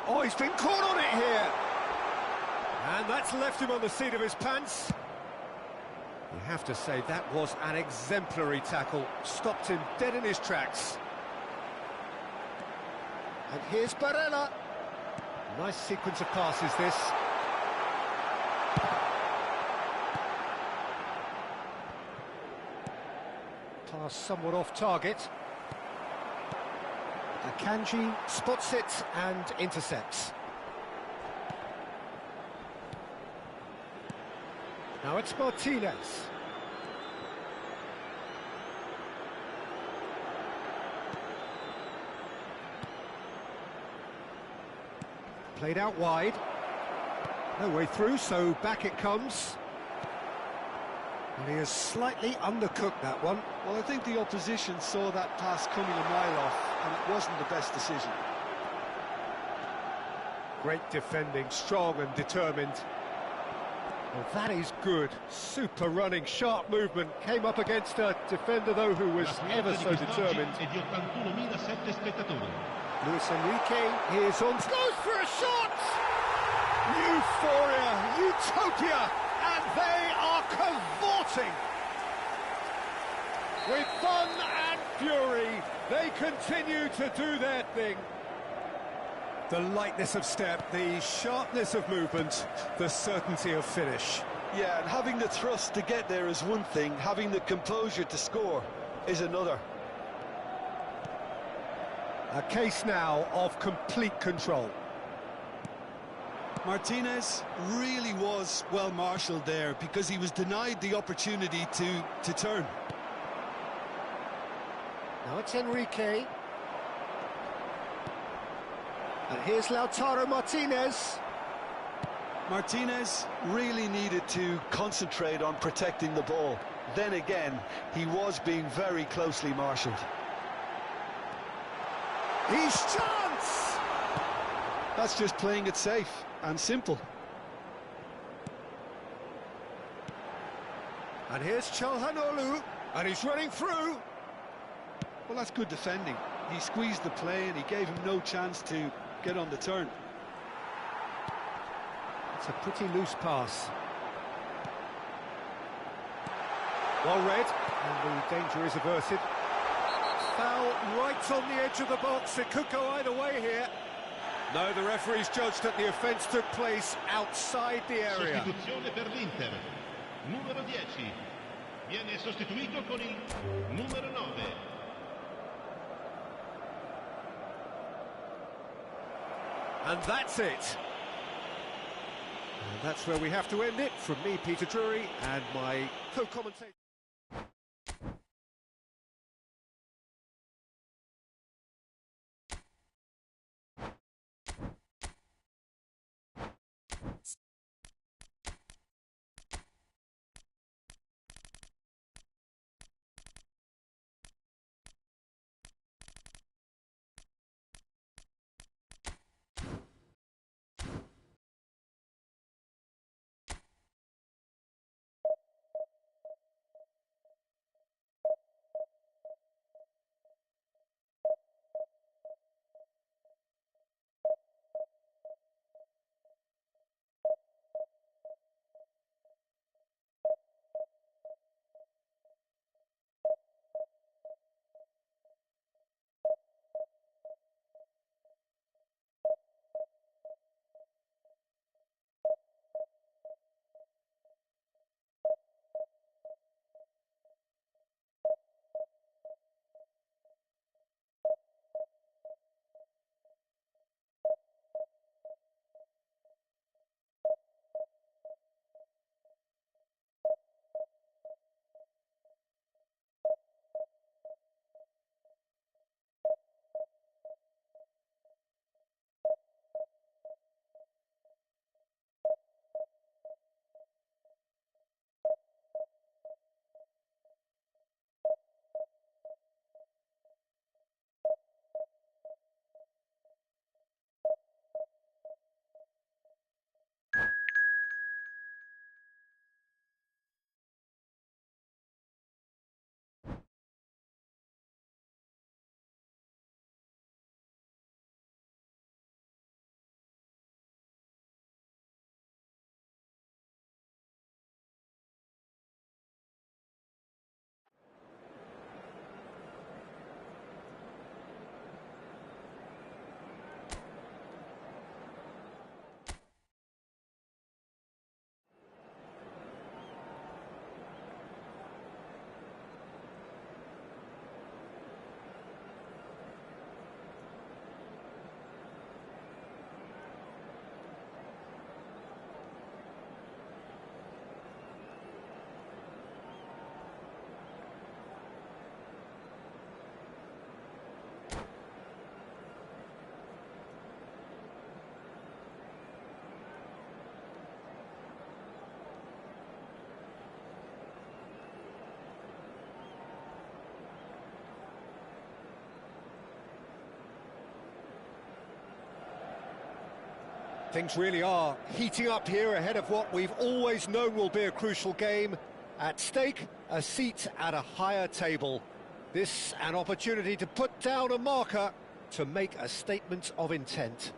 [SPEAKER 1] Oh, he's been caught on it here! And that's left him on the seat of his pants. You have to say, that was an exemplary tackle. Stopped him dead in his tracks. And here's Barella. Nice sequence of passes, this. Pass somewhat off target. Akanji spots it and intercepts. Now it's Martinez. Played out wide. No way through, so back it comes. And he has slightly undercooked that one.
[SPEAKER 4] Well, I think the opposition saw that pass coming a mile off, and it wasn't the best decision.
[SPEAKER 1] Great defending, strong and determined. Well, that is good. Super running, sharp movement. Came up against a defender, though, who was ever so determined. Luis Enrique is on. Goes for a shot! Euphoria, utopia, and they are cavorting. With fun and fury, they continue to do their thing.
[SPEAKER 4] The lightness of step, the sharpness of movement, the certainty of finish.
[SPEAKER 2] Yeah, and having the thrust to get there is one thing, having the composure to score is another.
[SPEAKER 1] A case now of complete control.
[SPEAKER 4] Martinez really was well marshalled there because he was denied the opportunity to turn.
[SPEAKER 1] Now it's Enrique. And here's Lautaro Martinez.
[SPEAKER 2] Martinez really needed to concentrate on protecting the ball. Then again, he was being very closely marshalled.
[SPEAKER 1] He's chance!
[SPEAKER 4] That's just playing it safe and simple.
[SPEAKER 1] And here's Calhanoglu, and he's running through.
[SPEAKER 4] Well, that's good defending. He squeezed the play and he gave him no chance to get on the turn.
[SPEAKER 1] It's a pretty loose pass. Well read, and the danger is averted. Foul right on the edge of the box. It could go either way here. No, the referee's judged that the offence took place outside the area.
[SPEAKER 3] Sostituzione per l'Inter. Numero 10. Viene sostituito con il numero 9.
[SPEAKER 1] And that's it. And that's where we have to end it. From me, Peter Drury, and my co-commentator. Things really are heating up here ahead of what we've always known will be a crucial game. At stake, a seat at a higher table. This an opportunity to put down a marker, to make a statement of intent.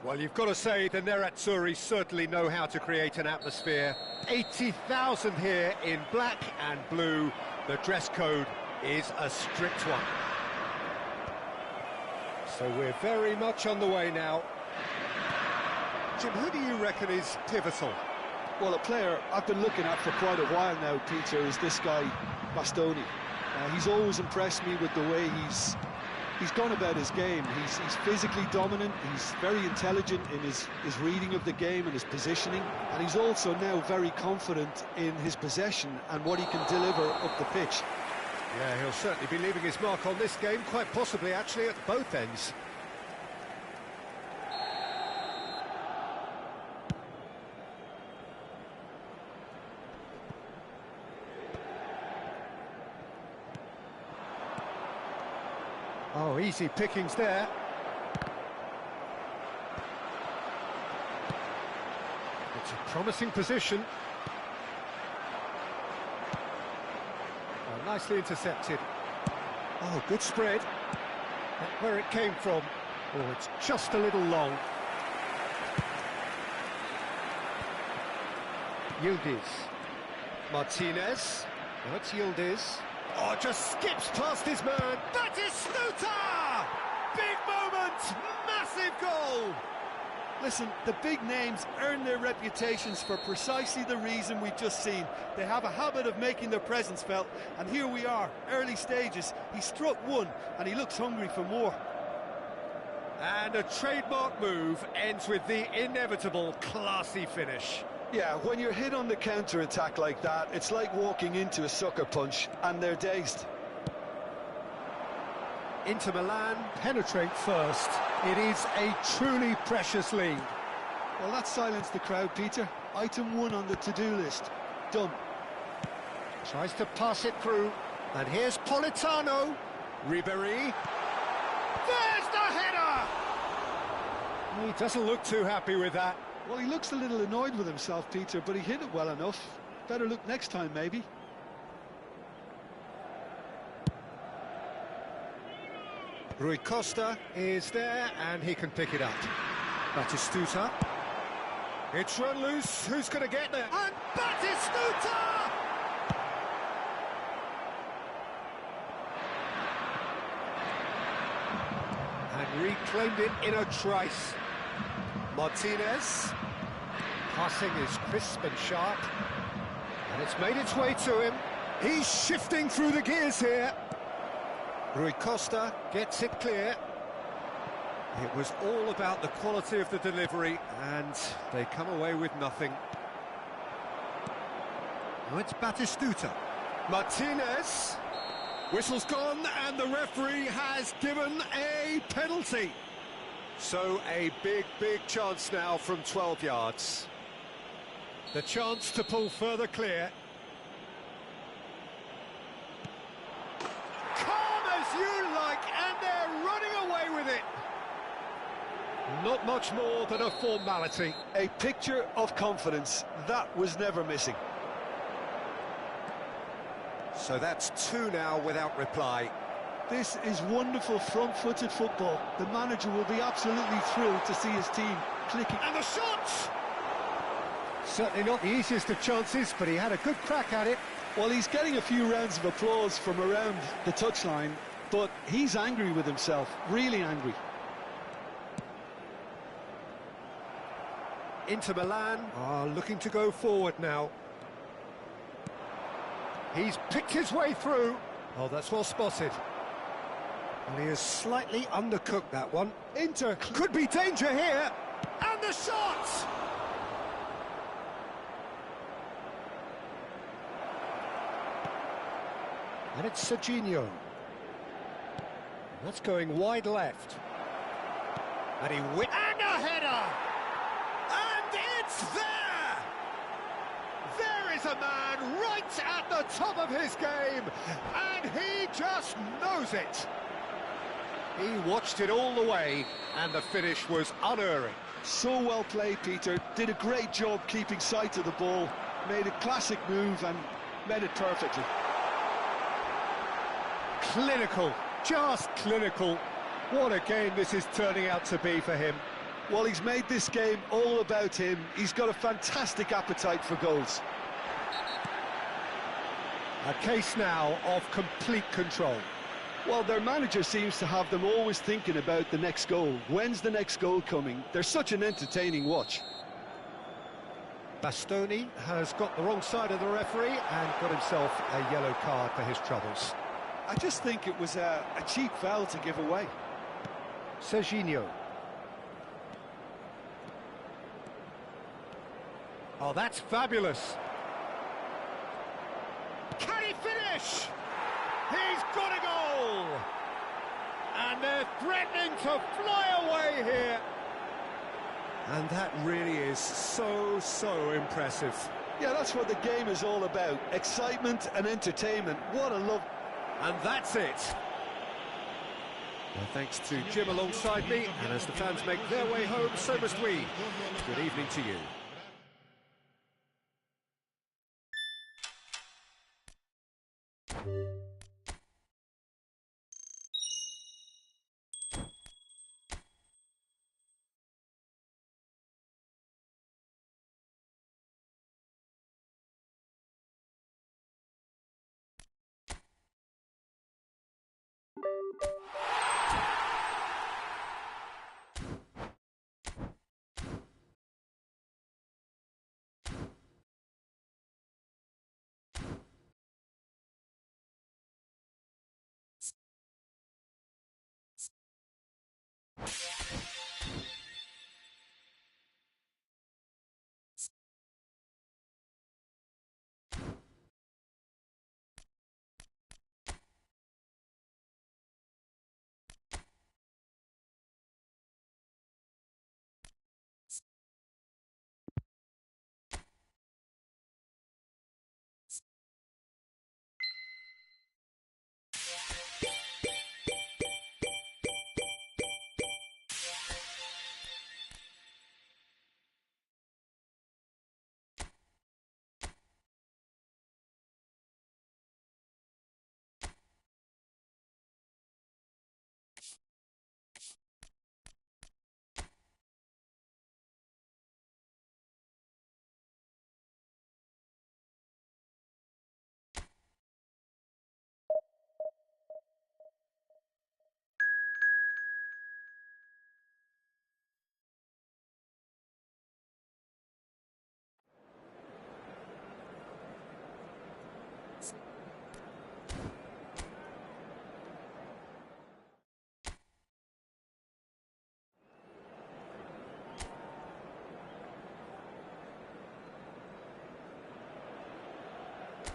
[SPEAKER 1] Well, you've got to say the Nerazzurri certainly know how to create an atmosphere. 80,000 here in black and blue. The dress code is a strict one. So we're very much on the way now. Jim, who do you reckon is pivotal?
[SPEAKER 2] Well, a player I've been looking at for quite a while now, Peter, is this guy, Bastoni. He's always impressed me with the way he's gone about his game. He's physically dominant, he's very intelligent in his reading of the game and his positioning, and he's also now very confident in his possession and what he can deliver up the pitch.
[SPEAKER 1] Yeah, he'll certainly be leaving his mark on this game, quite possibly actually at both ends. Oh, easy pickings there. It's a promising position. Oh, nicely intercepted. Oh, good spread. Where it came from. Oh, it's just a little long. Yildiz. Martinez. No, it's Yildiz. Oh, just skips past his man. Batistuta! Big moment, massive goal.
[SPEAKER 4] Listen, the big names earn their reputations for precisely the reason we've just seen. They have a habit of making their presence felt, and here we are, early stages. He struck one, and he looks hungry for more.
[SPEAKER 1] And a trademark move ends with the inevitable classy finish.
[SPEAKER 2] Yeah, when you're hit on the counter-attack like that, it's like walking into a sucker punch, and they're dazed.
[SPEAKER 1] Inter Milan penetrate first. It is a truly precious lead.
[SPEAKER 4] Well, that silenced the crowd, Peter. Item 1 on the to-do list. Done.
[SPEAKER 1] Tries to pass it through. And here's Politano. Ribéry. There's the header! He doesn't look too happy with that.
[SPEAKER 4] Well, he looks a little annoyed with himself, Peter, but he hit it well enough. Better look next time, maybe.
[SPEAKER 1] Rui Costa is there, and he can pick it up. Batistuta. It's run loose. Who's going to get there? And Batistuta! And reclaimed it in a trice. Martinez. Passing is crisp and sharp. And it's made its way to him. He's shifting through the gears here. Rui Costa gets it clear. It was all about the quality of the delivery, and they come away with nothing. Now it's Batistuta. Martinez. Whistle's gone, and the referee has given a penalty. So a big chance now from 12 yards. The chance to pull further clear. Calm as you like, and they're running away with it. Not much more than a formality.
[SPEAKER 2] A picture of confidence. That was never missing.
[SPEAKER 1] So that's 2 now without reply.
[SPEAKER 4] This is wonderful front-footed football. The manager will be absolutely thrilled to see his team clicking.
[SPEAKER 1] And the shot! Certainly not the easiest of chances, but he had a good crack at it.
[SPEAKER 4] Well, he's getting a few rounds of applause from around the touchline, but he's angry with himself, really angry.
[SPEAKER 1] Inter Milan are looking to go forward now. He's picked his way through. Oh, that's well spotted. And he has slightly undercooked that one. Inter could be danger here. And the shot! And it's Serginho. That's going wide left. And he and a header! And it's there! There is a man right at the top of his game, and he just knows it. He watched it all the way, and the finish was unerring.
[SPEAKER 4] So well played, Peter. Did a great job keeping sight of the ball. Made a classic move and made it perfectly.
[SPEAKER 1] Clinical, just clinical. What a game this is turning out to be for him.
[SPEAKER 2] Well, he's made this game all about him. He's got a fantastic appetite for goals.
[SPEAKER 1] A case now of complete control.
[SPEAKER 4] Well, their manager seems to have them always thinking about the next goal. When's the next goal coming? They're such an entertaining watch.
[SPEAKER 1] Bastoni has got the wrong side of the referee and got himself a yellow card for his troubles.
[SPEAKER 4] I just think it was a cheap foul to give away.
[SPEAKER 1] Serginho. Oh, that's fabulous. Can he finish? He's got a goal! And they're threatening to fly away here. And that really is so impressive.
[SPEAKER 4] Yeah, that's what the game is all about. Excitement and entertainment. What a love.
[SPEAKER 1] And that's it. Well, thanks to Jim alongside me, and as the fans make their way home, so must we. Good evening to you.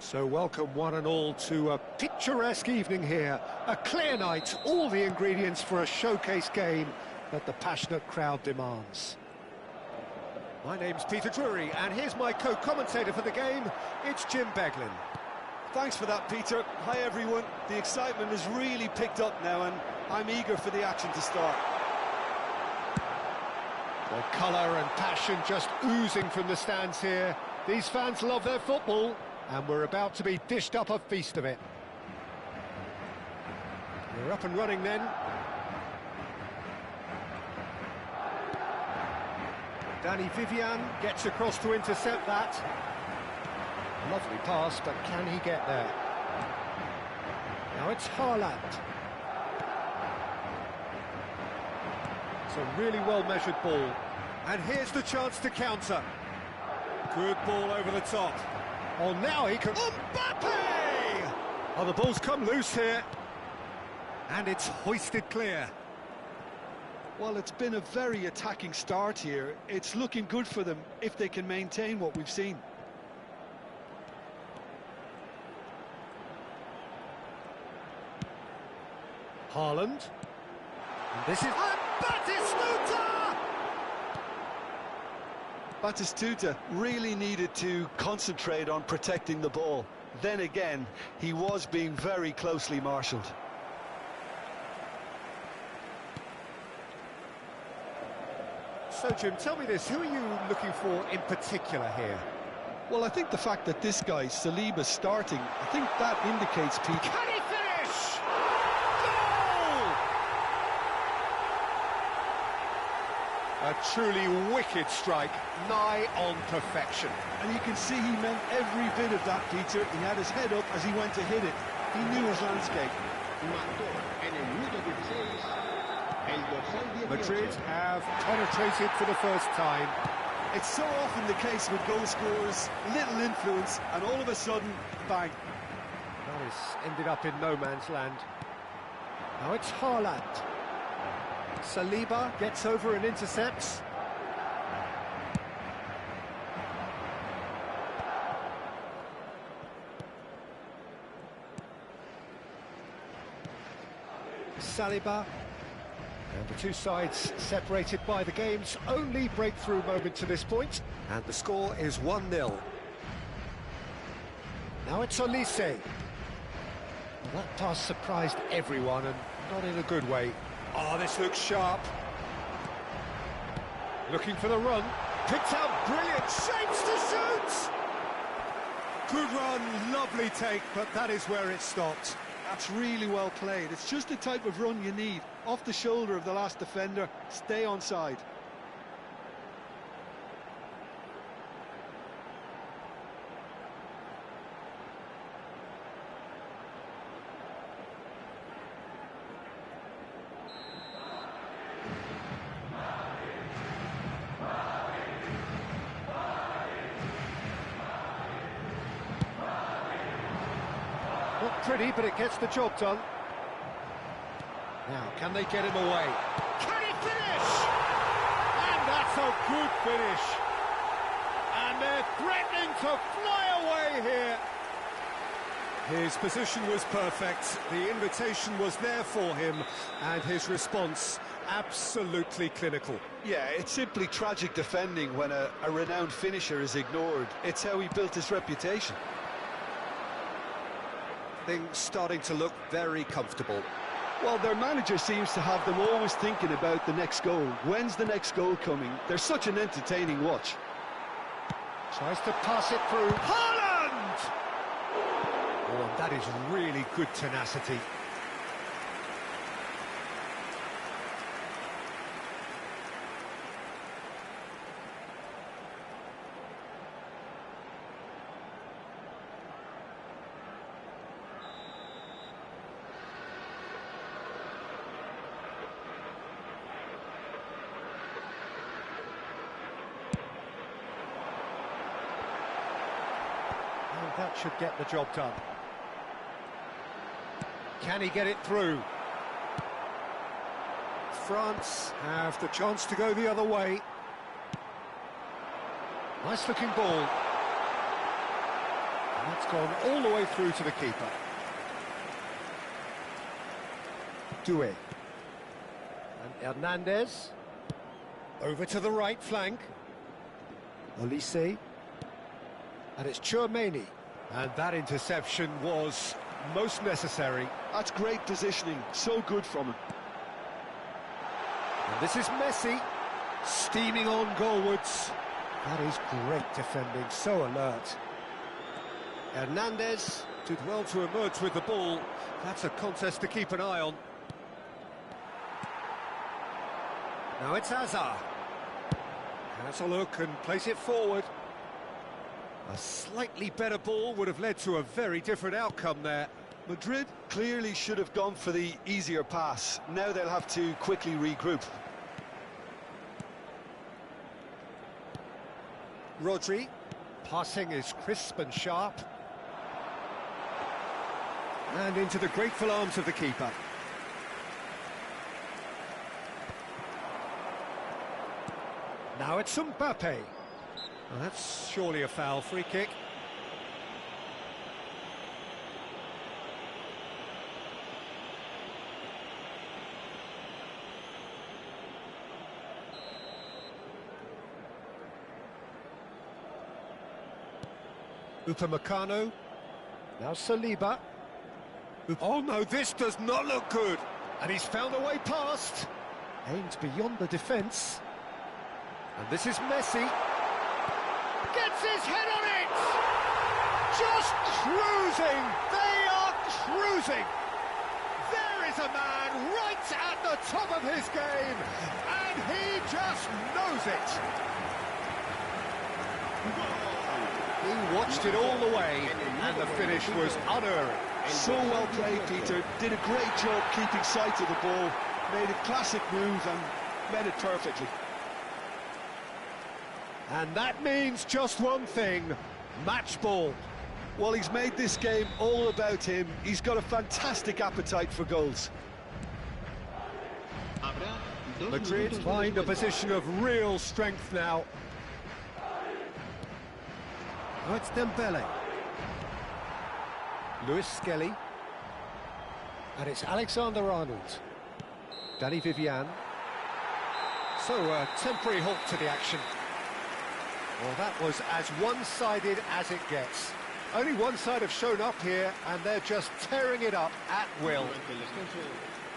[SPEAKER 1] So welcome one and all to a picturesque evening here. A clear night, all the ingredients for a showcase game that the passionate crowd demands. My name's Peter Drury, and here's my co-commentator for the game. It's Jim Beglin.
[SPEAKER 4] Thanks for that, Peter. Hi, everyone. The excitement has really picked up now, and I'm eager for the action to start.
[SPEAKER 1] The colour and passion just oozing from the stands here. These fans love their football, and we're about to be dished up a feast of it. We're up and running then. Danny Vivian gets across to intercept that. Lovely pass, but can he get there? Now it's Haaland. It's a really well-measured ball. And here's the chance to counter. Good ball over the top. Oh, now he can... Mbappe! Oh, the ball's come loose here. And it's hoisted clear.
[SPEAKER 4] Well, it's been a very attacking start here. It's looking good for them if they can maintain what we've seen.
[SPEAKER 1] Haaland. And this is... Batistuta!
[SPEAKER 4] Batistuta really needed to concentrate on protecting the ball. Then again, he was being very closely marshalled.
[SPEAKER 1] So, Jim, tell me this, who are you looking for in particular here?
[SPEAKER 4] Well, I think the fact that this guy, Saliba's starting, I think that indicates, Pete...
[SPEAKER 1] Can he finish? Goal! A truly wicked strike, nigh on perfection.
[SPEAKER 4] And you can see he meant every bit of that, Peter. He had his head up as he went to hit it. He knew his landscape.
[SPEAKER 1] Madrid have penetrated for the first time.
[SPEAKER 4] It's so often the case with goal scorers, little influence, and all of a sudden, bang.
[SPEAKER 1] That has ended up in no man's land. Now it's Haaland. Saliba gets over and intercepts. Saliba. And the two sides separated by the game's only breakthrough moment to this point. And the score is 1-0. Now it's Olise. Well, that pass surprised everyone, and not in a good way. Oh, this looks sharp. Looking for the run. Picked out brilliant shapes to shoot!
[SPEAKER 4] Good run, lovely take, but that is where it stopped. That's really well played. It's just the type of run you need. Off the shoulder of the last defender, stay onside.
[SPEAKER 1] Not pretty, but it gets the job done. Now, can they get him away? Can he finish? And that's a good finish. And they're threatening to fly away here.
[SPEAKER 4] His position was perfect, the invitation was there for him, and his response absolutely clinical.
[SPEAKER 2] Yeah, it's simply tragic defending when a renowned finisher is ignored. It's how he built his reputation.
[SPEAKER 1] Things starting to look very comfortable.
[SPEAKER 4] Well, their manager seems to have them always thinking about the next goal. When's the next goal coming? They're such an entertaining watch.
[SPEAKER 1] Tries to pass it through. Haaland! Oh, and that is really good tenacity. That should get the job done. Can he get it through? France have the chance to go the other way. Nice looking ball. And that's gone all the way through to the keeper. Doué. And Hernandez. Over to the right flank. Olise. And it's Tchouaméni. And that interception was most necessary.
[SPEAKER 4] That's great positioning, so good from him.
[SPEAKER 1] And this is Messi, steaming on goalwards. That is great defending, so alert. Hernandez did well to emerge with the ball. That's a contest to keep an eye on. Now it's Hazard. Has a look and plays it forward. A slightly better ball would have led to a very different outcome there.
[SPEAKER 2] Madrid clearly should have gone for the easier pass. Now they'll have to quickly regroup.
[SPEAKER 1] Rodri, passing is crisp and sharp. And into the grateful arms of the keeper. Now it's Mbappe. Well, that's surely a foul. Free kick. Upamecano. Now Saliba. Oh no, this does not look good. And he's found a way past. Aimed beyond the defence. And this is Messi. Gets his head on it! Just cruising! They are cruising! There is a man right at the top of his game, and he just knows it! He watched it all the way, and the finish was unerring.
[SPEAKER 4] So well played, Peter. Did a great job keeping sight of the ball. Made a classic move and met it perfectly.
[SPEAKER 1] And that means just one thing, match ball.
[SPEAKER 4] Well, he's made this game all about him. He's got a fantastic appetite for goals.
[SPEAKER 1] Madrid find a position of real strength now. Now it's Dembele. Luis Skelly. And it's Alexander-Arnold. Danny Vivian. So a temporary halt to the action. Well, that was as one-sided as it gets. Only one side have shown up here, and they're just tearing it up at will.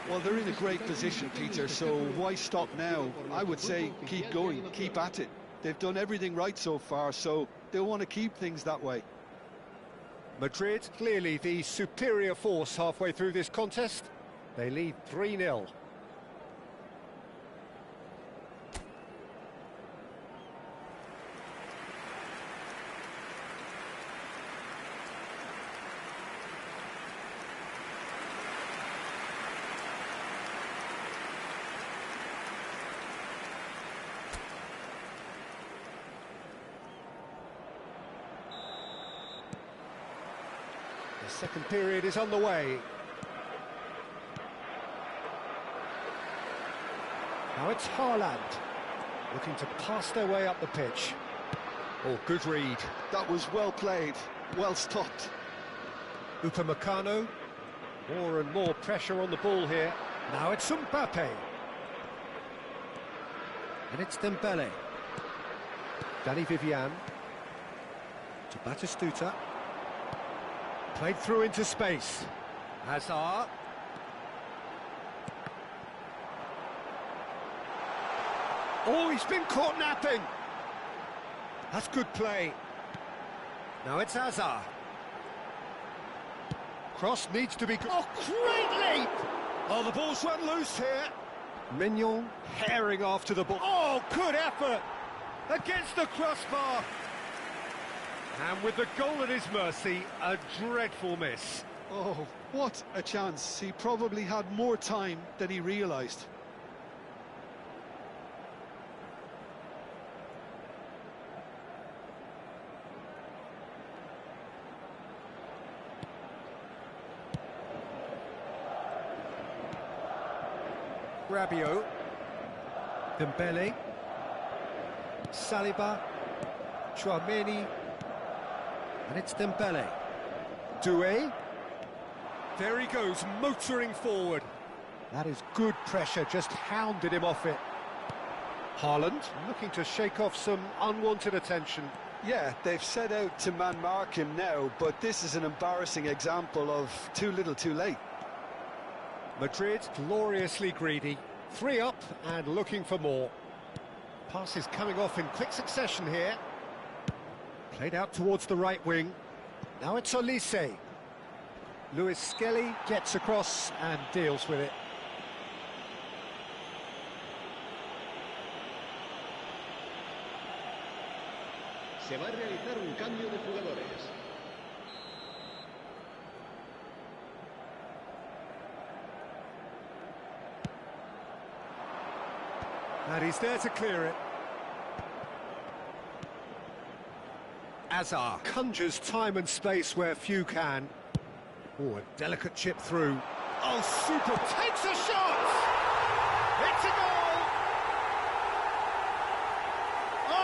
[SPEAKER 4] Well, they're in a great position, Peter, so why stop now? I would say keep going, keep at it. They've done everything right so far, so they'll want to keep things that way.
[SPEAKER 1] Madrid, clearly the superior force halfway through this contest. They lead 3-0. The second period is on the way. Now it's Haaland, looking to pass their way up the pitch. Oh, good read.
[SPEAKER 4] That was well played, well stopped.
[SPEAKER 1] Upamecano, more and more pressure on the ball here. Now it's Mbappe. And it's Dembele. Danny Vivian. To Batistuta. Played through into space. Hazard. Oh, he's been caught napping. That's good play. Now it's Hazard. Cross needs to be... Oh, great leap! Oh, the ball's run loose here. Mignon herring after the ball. Oh, good effort! Against the crossbar. And with the goal at his mercy, a dreadful miss.
[SPEAKER 4] Oh, what a chance. He probably had more time than he realised.
[SPEAKER 1] Rabiot. Dembele. Saliba. Chouameni. And it's Dembele. Doué. There he goes, motoring forward. That is good pressure, just hounded him off it. Haaland looking to shake off some unwanted attention.
[SPEAKER 4] Yeah, they've set out to man-mark him now, but this is an embarrassing example of too little too late.
[SPEAKER 1] Madrid gloriously greedy. 3 up and looking for more. Passes coming off in quick succession here. Played out towards the right wing. Now it's Olise. Luis Skelly gets across and deals with it.
[SPEAKER 3] Se va a realizar un cambio de jugadores.
[SPEAKER 1] And he's there to clear it. Hazard conjures time and space where few can. Oh, a delicate chip through. Oh, super! Takes a shot! It's a goal!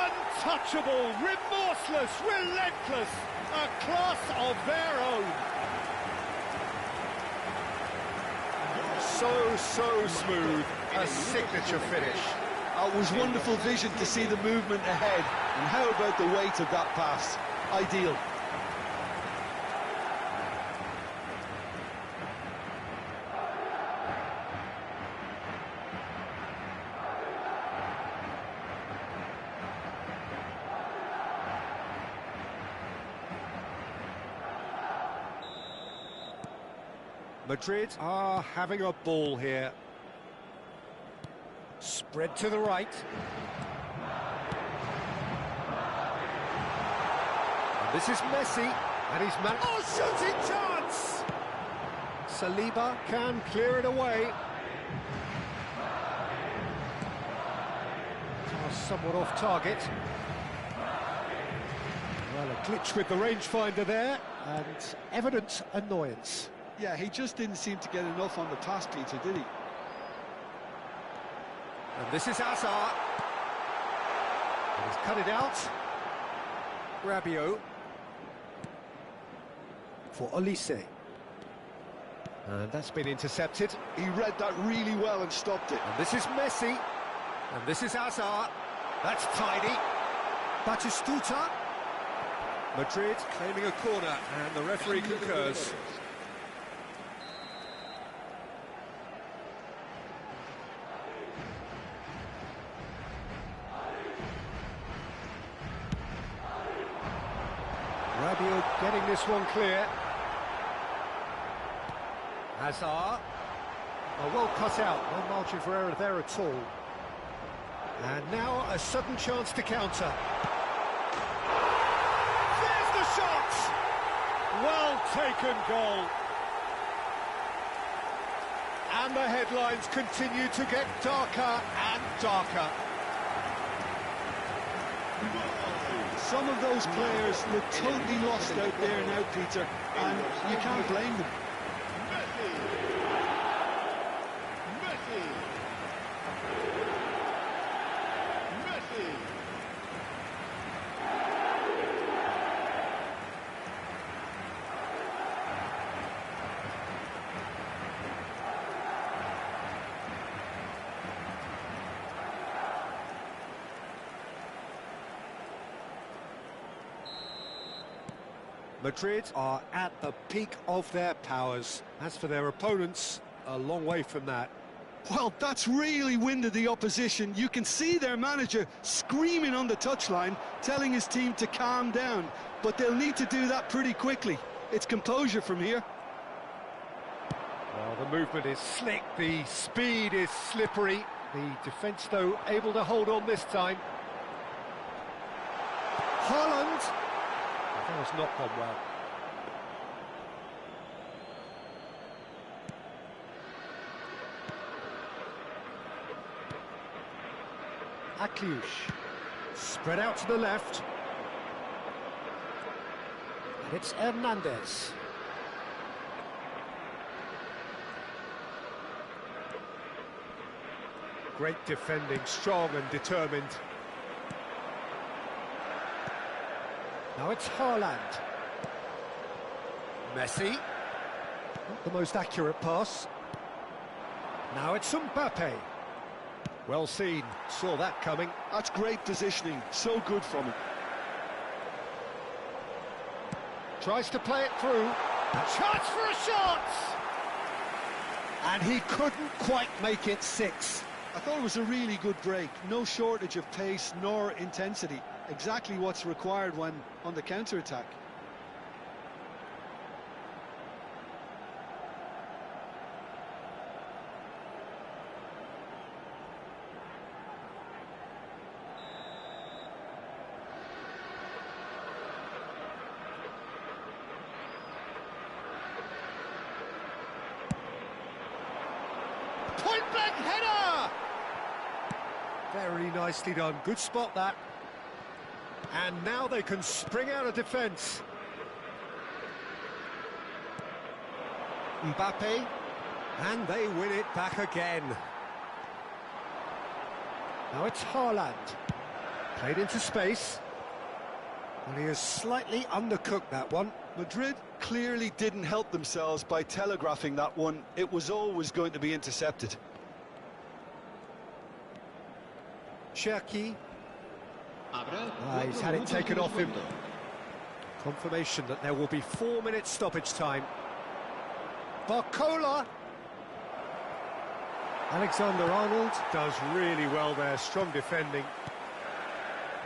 [SPEAKER 1] Untouchable, remorseless, relentless, a class of their own. So smooth, a signature finish.
[SPEAKER 4] It was wonderful vision to see the movement ahead, and how about the weight of that pass? Ideal.
[SPEAKER 1] Madrid are having a ball here. Spread to the right. And this is Messi, and he's oh, shooting chance! Saliba can clear it away. Somewhat off target. Well, a glitch with the rangefinder there, and evident annoyance.
[SPEAKER 4] Yeah, he just didn't seem to get enough on the pass, Peter, did he?
[SPEAKER 1] And this is Hazard. He's cut it out. Rabiot. For Olise. And that's been intercepted.
[SPEAKER 4] He read that really well and stopped it.
[SPEAKER 1] And this is Messi. And this is Hazard. That's tidy. Batistuta. Madrid claiming a corner, and the referee concurs. Rabiot getting this one clear. Hazard. Oh, well cut out, no margin for error there at all. And now a sudden chance to counter. There's the shot! Well taken goal. And the headlines continue to get darker and darker.
[SPEAKER 4] Some of those players look totally lost out there now, Peter, and you can't blame them.
[SPEAKER 1] Madrid are at the peak of their powers. As for their opponents, a long way from that.
[SPEAKER 4] Well, that's really winded the opposition. You can see their manager screaming on the touchline, telling his team to calm down. But they'll need to do that pretty quickly. It's composure from here.
[SPEAKER 1] Well, the movement is slick, the speed is slippery. The defence, though, able to hold on this time. Haaland. That has not gone well. Akliush. Spread out to the left. And it's Hernandez. Great defending, strong and determined. Now it's Haaland. Messi. Not the most accurate pass. Now it's Mbappe. Well seen, saw that coming.
[SPEAKER 4] That's great positioning, so good from him.
[SPEAKER 1] Tries to play it through. A chance for a shot! And he couldn't quite make it 6.
[SPEAKER 4] I thought it was a really good break. No shortage of pace nor intensity. Exactly what's required when on the counter-attack.
[SPEAKER 1] Point-blank header! Very nicely done. Good spot, that. And now they can spring out of defence. Mbappe, and they win it back again. Now it's Haaland. Played into space. Well, he has slightly undercooked that one.
[SPEAKER 4] Madrid clearly didn't help themselves by telegraphing that one. It was always going to be intercepted.
[SPEAKER 1] Cherki. He's had it taken off him. Confirmation that there will be 4 minutes stoppage time. Barcola. Alexander-Arnold does really well there, strong defending.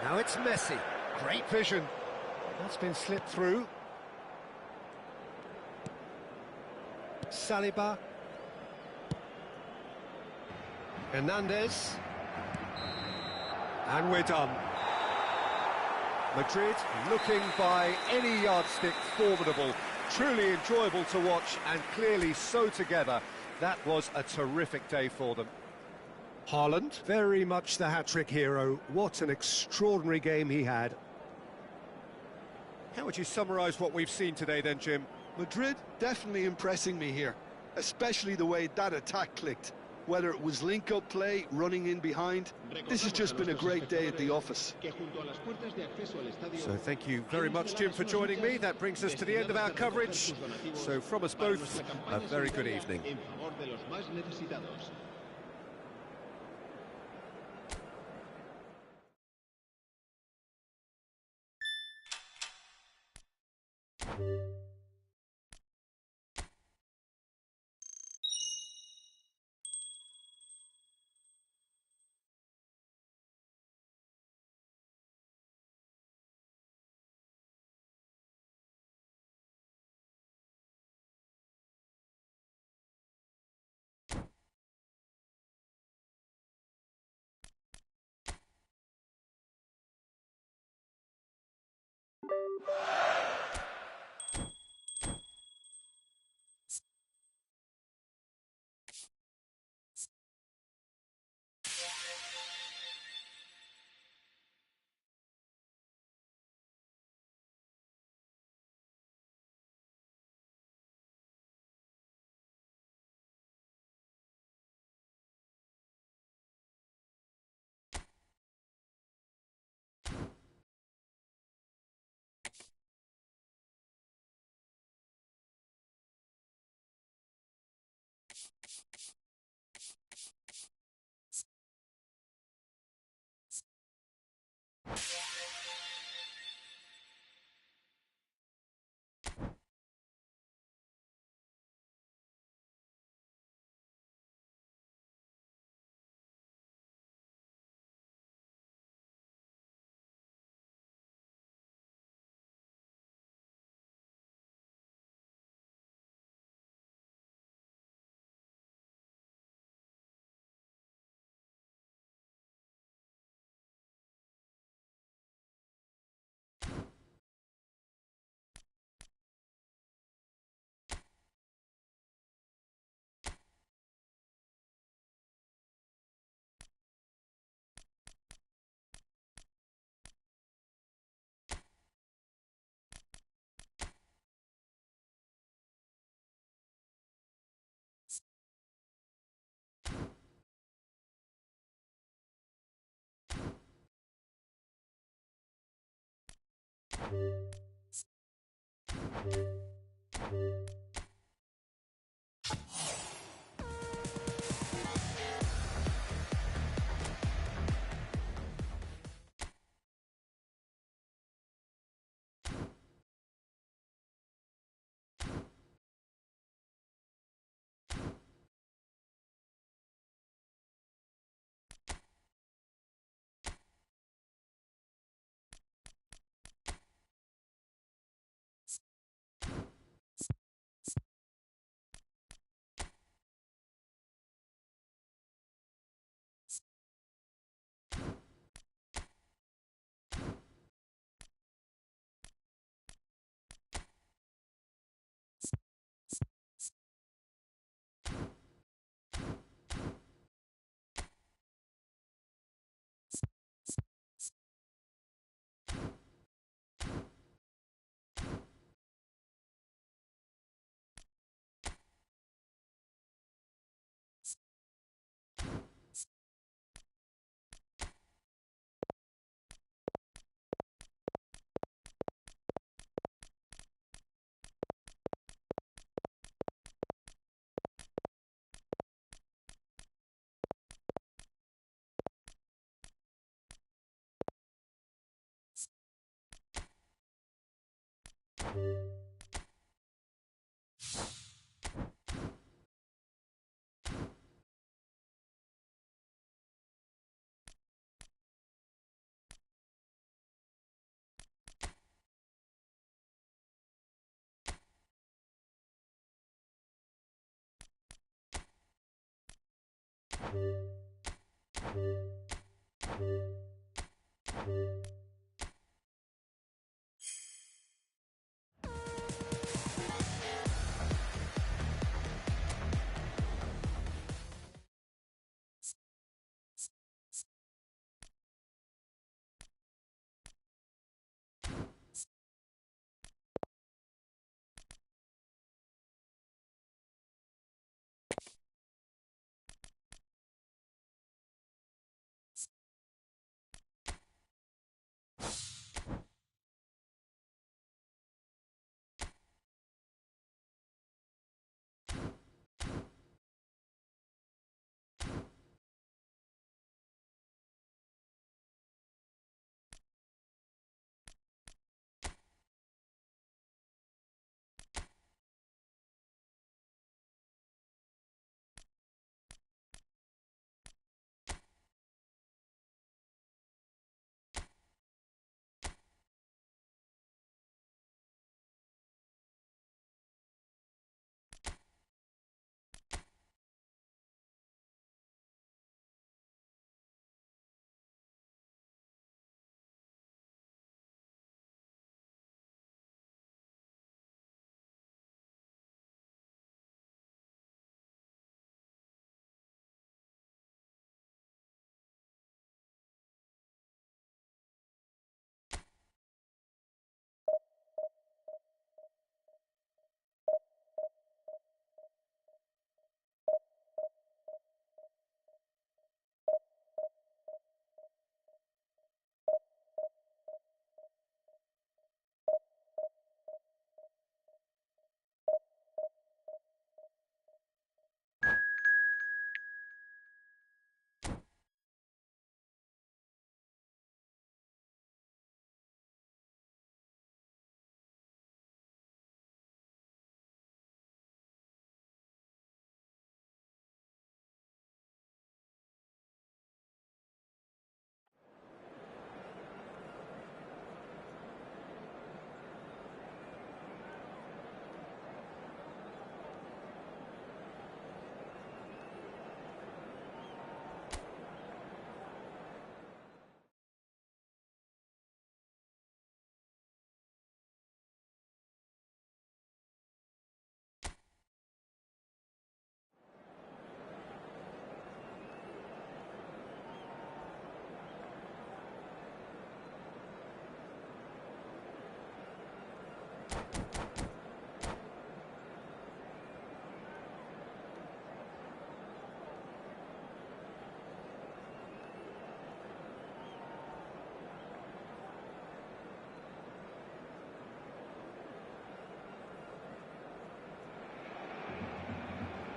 [SPEAKER 1] Now it's Messi. Great vision. That's been slipped through. Saliba. Hernandez. And we're done. Madrid, looking by any yardstick formidable. Truly enjoyable to watch and clearly so together. That was a terrific day for them.
[SPEAKER 6] Haaland, very much the hat-trick hero. What an extraordinary game he had.
[SPEAKER 1] How would you summarise what we've seen today then, Jim?
[SPEAKER 4] Madrid definitely impressing me here, especially the way that attack clicked. Whether it was link-up play, running in behind, this has just been a great day at the office.
[SPEAKER 1] So thank you very much, Jim, for joining me. That brings us to the end of our coverage. So from us both, a very good evening.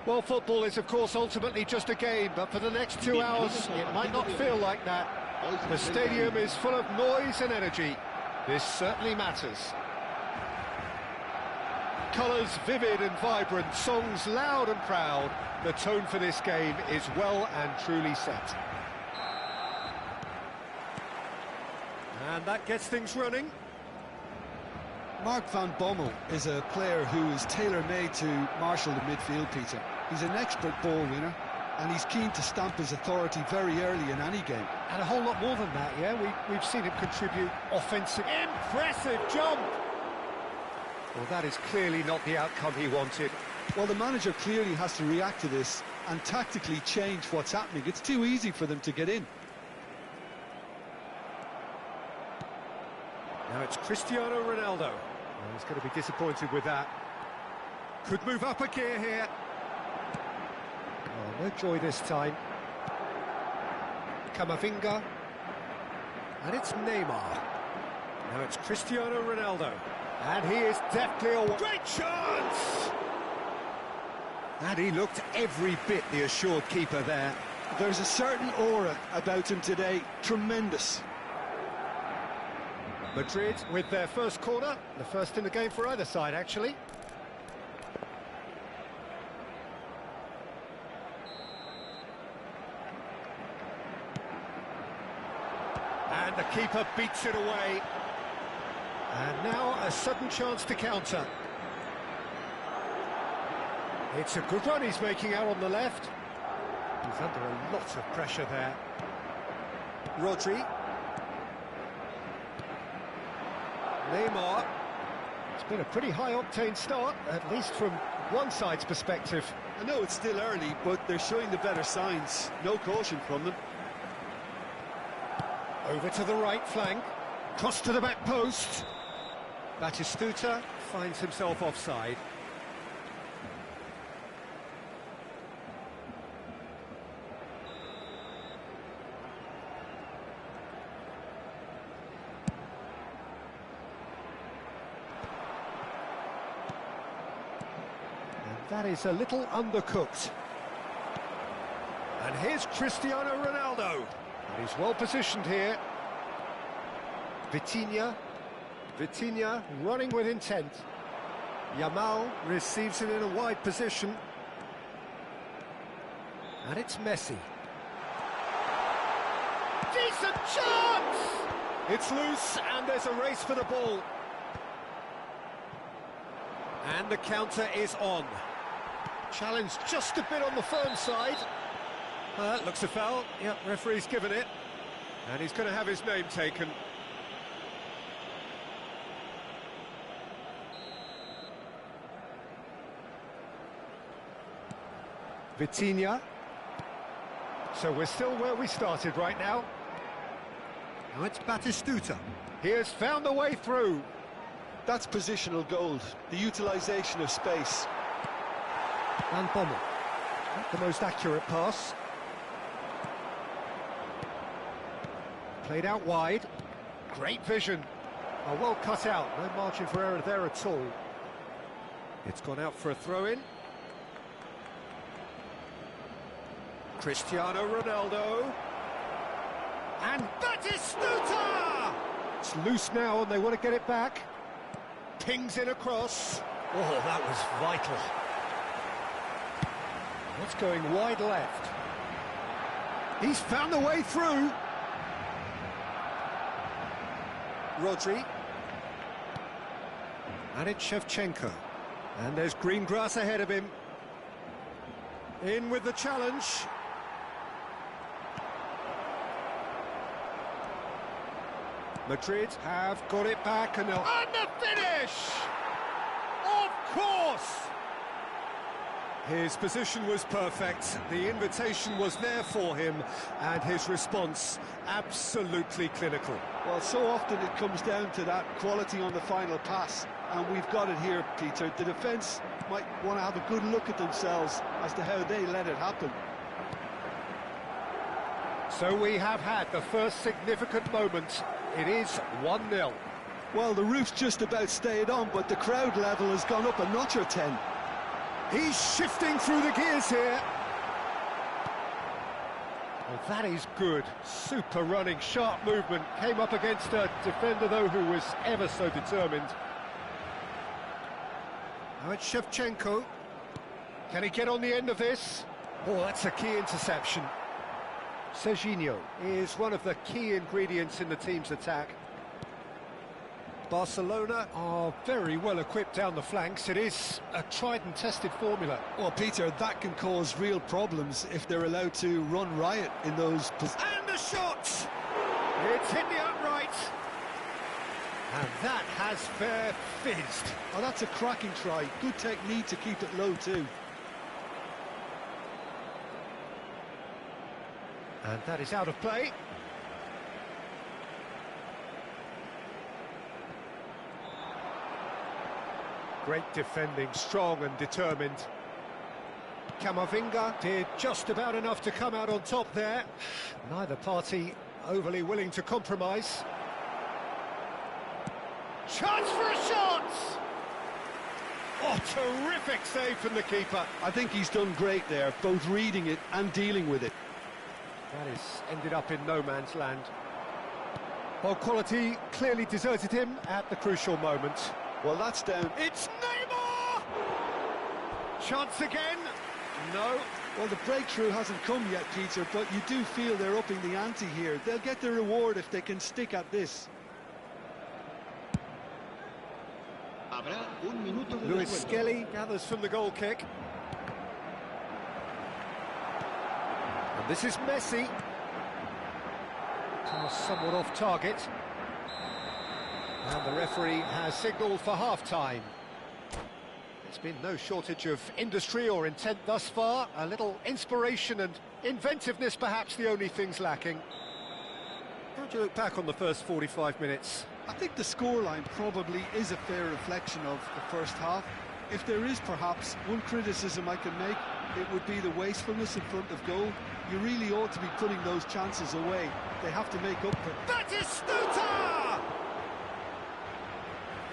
[SPEAKER 1] Well, football is, of course, ultimately just a game, but for the next 2 hours, it might not feel like that. The stadium is full of noise and energy. This certainly matters. Colours vivid and vibrant, songs loud and proud. The tone for this game is well and truly set. And that gets things running.
[SPEAKER 4] Mark van Bommel is a player who is tailor-made to marshal the midfield, Peter. He's an expert ball winner, and he's keen to stamp his authority very early in any game.
[SPEAKER 1] And a whole lot more than that, yeah? We've seen him contribute offensive. Impressive jump! Well, that is clearly not the outcome he wanted.
[SPEAKER 4] Well, the manager clearly has to react to this and tactically change what's happening. It's too easy for them to get in.
[SPEAKER 1] Now it's Cristiano Ronaldo. Well, he's going to be disappointed with that. Could move up a gear here. Oh, no joy this time. Camavinga. And it's Neymar. Now it's Cristiano Ronaldo. And he is deftly away. Great chance! And he looked every bit the assured keeper there.
[SPEAKER 4] There's a certain aura about him today. Tremendous.
[SPEAKER 1] Madrid with their first corner, the first in the game for either side, actually. And the keeper beats it away. And now a sudden chance to counter. It's a good run he's making out on the left. He's under a lot of pressure there. Rodri. Neymar. It's been a pretty high-octane start, at least from one side's perspective.
[SPEAKER 4] I know it's still early, but they're showing the better signs. No caution from them.
[SPEAKER 1] Over to the right flank. Cross to the back post. Batistuta finds himself offside. That is a little undercooked. And here's Cristiano Ronaldo. And he's well positioned here. Vitinha running with intent. Yamal receives it in a wide position. And it's Messi. Decent chance! It's loose and there's a race for the ball. And the counter is on. Challenge just a bit on the firm side. That looks a foul. Yep, referee's given it. And he's going to have his name taken. Vitinha. So we're still where we started right now. Now it's Batistuta. He has found a way through.
[SPEAKER 4] That's positional gold, the utilisation of space.
[SPEAKER 1] Van Bommel, not the most accurate pass. Played out wide. Great vision. Oh, well cut out. No margin for error there at all. It's gone out for a throw-in. Cristiano Ronaldo. And Batistuta! It's loose now and they want to get it back. Pings in across. Oh, that was vital. What's going wide left? He's found a way through. Rodri. And it's Shevchenko. And there's green grass ahead of him. In with the challenge. Madrid have got it back and they'll... And the finish! Of course! His position was perfect, the invitation was there for him, and his response absolutely clinical.
[SPEAKER 4] Well, so often it comes down to that quality on the final pass, and we've got it here, Peter. The defence might want to have a good look at themselves as to how they let it happen.
[SPEAKER 1] So we have had the first significant moment. It is 1-0.
[SPEAKER 4] Well, the roof's just about stayed on, but the crowd level has gone up a notch or 10.
[SPEAKER 6] He's shifting through the gears here.
[SPEAKER 1] Well, that is good. Super running, sharp movement. Came up against a defender, though, who was ever so determined.
[SPEAKER 6] Now it's Shevchenko.
[SPEAKER 1] Can he get on the end of this?
[SPEAKER 6] Oh, that's a key interception.
[SPEAKER 1] Serginho is one of the key ingredients in the team's attack.
[SPEAKER 6] Barcelona
[SPEAKER 1] are very well equipped down the flanks. It is a tried and tested formula.
[SPEAKER 4] Well, Peter, that can cause real problems if they're allowed to run riot in those positions.
[SPEAKER 6] And the shot!
[SPEAKER 1] It's hit the upright. And that has fair fizzed.
[SPEAKER 4] Oh, that's a cracking try. Good technique to keep it low too.
[SPEAKER 1] And that is out of play. Great defending, strong and determined. Camavinga did just about enough to come out on top there. Neither party overly willing to compromise. Chance for a shot! Oh, terrific save from the keeper.
[SPEAKER 4] I think he's done great there, both reading it and dealing with it.
[SPEAKER 1] That has ended up in no man's land.
[SPEAKER 6] Well, quality clearly deserted him at the crucial moment.
[SPEAKER 4] Well, that's down.
[SPEAKER 1] It's Neymar! Chance again? No.
[SPEAKER 4] Well, the breakthrough hasn't come yet, Peter, but you do feel they're upping the ante here. They'll get the reward if they can stick at this.
[SPEAKER 1] Luis Skelly gathers from the goal kick. And this is Messi. Somewhat off target. And the referee has signalled for half-time. There's been no shortage of industry or intent thus far. A little inspiration and inventiveness, perhaps the only things lacking. How do you look back on the first 45 minutes?
[SPEAKER 4] I think the scoreline probably is a fair reflection of the first half. If there is perhaps one criticism I can make, it would be the wastefulness in front of goal. You really ought to be putting those chances away. They have to make up for it.
[SPEAKER 1] Batistuta!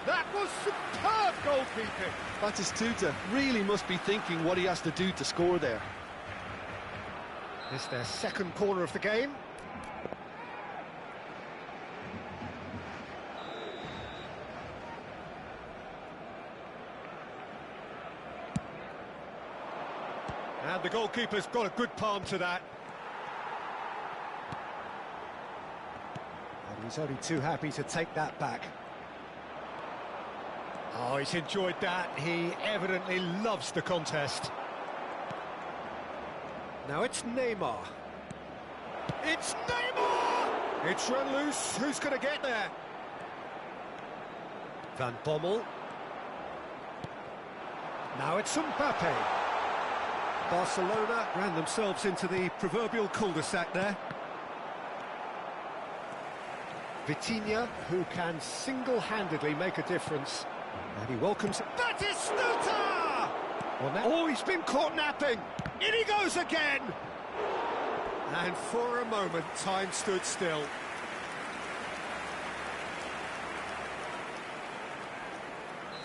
[SPEAKER 1] That was superb goalkeeping.
[SPEAKER 4] Batistuta really must be thinking what he has to do to score there.
[SPEAKER 1] This is their second corner of the game. And the goalkeeper's got a good palm to that.
[SPEAKER 6] And he's only too happy to take that back.
[SPEAKER 1] Oh, he's enjoyed that. He evidently loves the contest. Now it's Neymar. It's Neymar! It's run loose. Who's going to get there? Van Bommel. Now it's Mbappe.
[SPEAKER 6] Barcelona ran themselves into the proverbial cul-de-sac there.
[SPEAKER 1] Vitinha, who can single-handedly make a difference. And he welcomes Batistuta! Well, now... Oh, he's been caught napping! In he goes again! And for a moment, time stood still.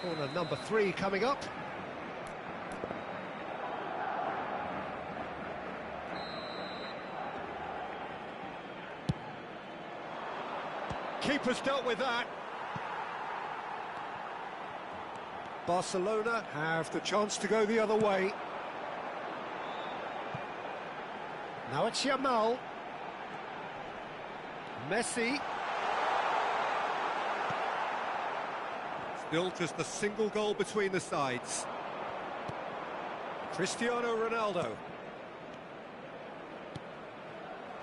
[SPEAKER 1] Corner number 3 coming up. Keeper's dealt with that.
[SPEAKER 6] Barcelona have the chance to go the other way.
[SPEAKER 1] Now it's Yamal. Messi.
[SPEAKER 6] Still just a single goal between the sides.
[SPEAKER 1] Cristiano Ronaldo.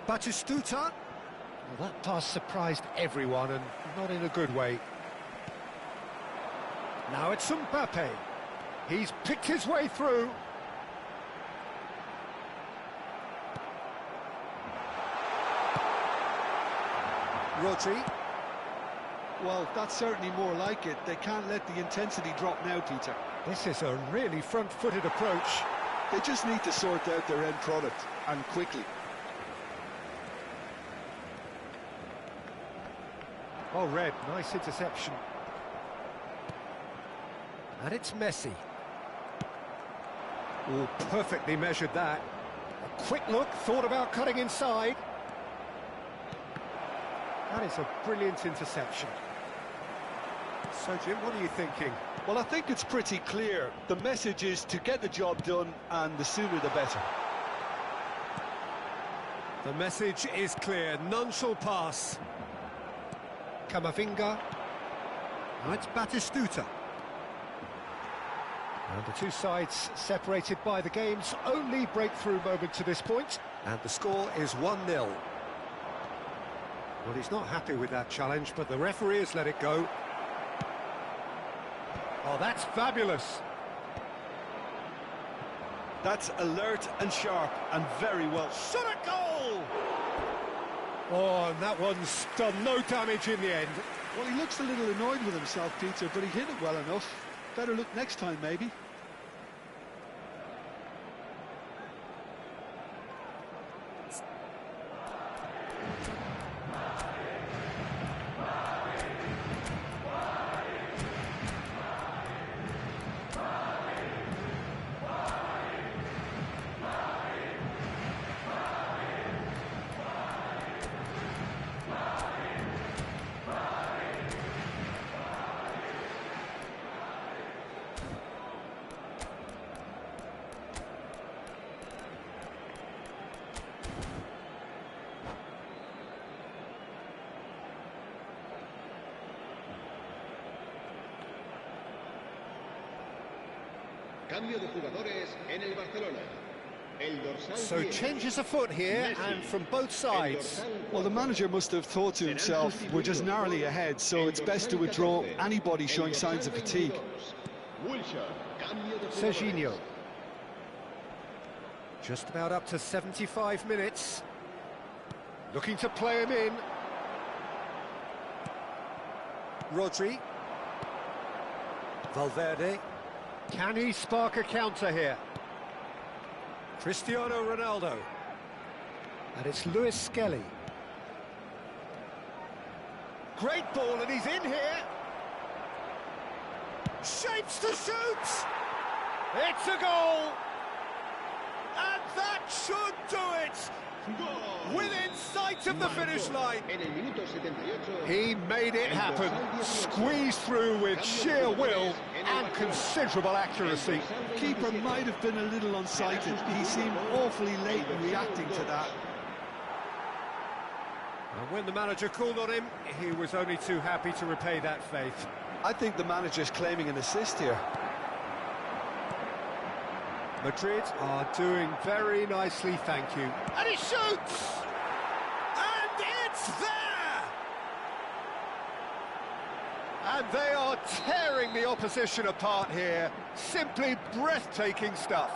[SPEAKER 6] Batistuta.
[SPEAKER 1] Well, that pass surprised everyone, and not in a good way. Now it's Mbappe. He's picked his way through.
[SPEAKER 6] Rodri.
[SPEAKER 4] Well, that's certainly more like it. They can't let the intensity drop now, Peter.
[SPEAKER 1] This is a really front-footed approach.
[SPEAKER 4] They just need to sort out their end product, and quickly.
[SPEAKER 1] Oh, Red, nice interception. And it's Messi. Oh, perfectly measured that. A quick look, thought about cutting inside. That is a brilliant interception. So, Jim, what are you thinking?
[SPEAKER 2] Well, I think it's pretty clear. The message is to get the job done, and the sooner the better.
[SPEAKER 1] The message is clear. None shall pass. Camavinga. Now it's Batistuta. And the two sides separated by the game's only breakthrough moment to this point. And the score is 1-0. Well, he's not happy with that challenge, but the referee has let it go. Oh, that's fabulous.
[SPEAKER 2] That's alert and sharp and very well.
[SPEAKER 1] Shot a goal! Oh, and that one's done no damage in the end.
[SPEAKER 4] Well, he looks a little annoyed with himself, Peter, but he hit it well enough. Better look next time, maybe.
[SPEAKER 3] Cambio de jugadores en el Barcelona.
[SPEAKER 1] So changes afoot here, and from both sides.
[SPEAKER 4] Well, the manager must have thought to himself, we're just narrowly ahead, so it's best to withdraw anybody showing signs of fatigue.
[SPEAKER 1] Serginho. Just about up to 75 minutes. Looking to play him in. Rodri. Valverde. Can he spark a counter here? Cristiano Ronaldo. And it's Luis Skelly. Great ball, and he's in here. Shapes to shoot! It's a goal! And that should do it! Within sight of the finish line. He made it happen. Squeezed through with sheer will and considerable accuracy.
[SPEAKER 4] Keeper might have been a little unsighted. He seemed awfully late in reacting to that.
[SPEAKER 1] And when the manager called on him, he was only too happy to repay that faith.
[SPEAKER 2] I think the manager's claiming an assist here.
[SPEAKER 1] Madrid are doing very nicely, thank you. And he shoots! And it's there! And they are tearing the opposition apart here. Simply breathtaking stuff.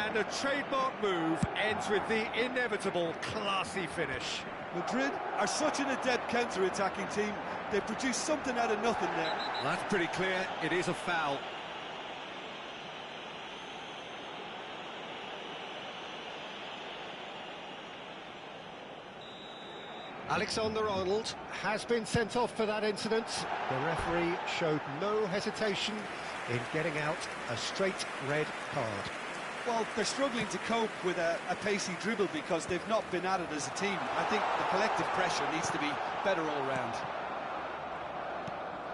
[SPEAKER 1] And a trademark move ends with the inevitable classy finish.
[SPEAKER 2] Madrid are such an adept counter-attacking team. They produce something out of nothing there.
[SPEAKER 1] Well, that's pretty clear. It is a foul. Alexander-Arnold has been sent off for that incident. The referee showed no hesitation in getting out a straight red card.
[SPEAKER 2] Well, they're struggling to cope with a pacey dribble because they've not been at it as a team. I think the collective pressure needs to be better all round.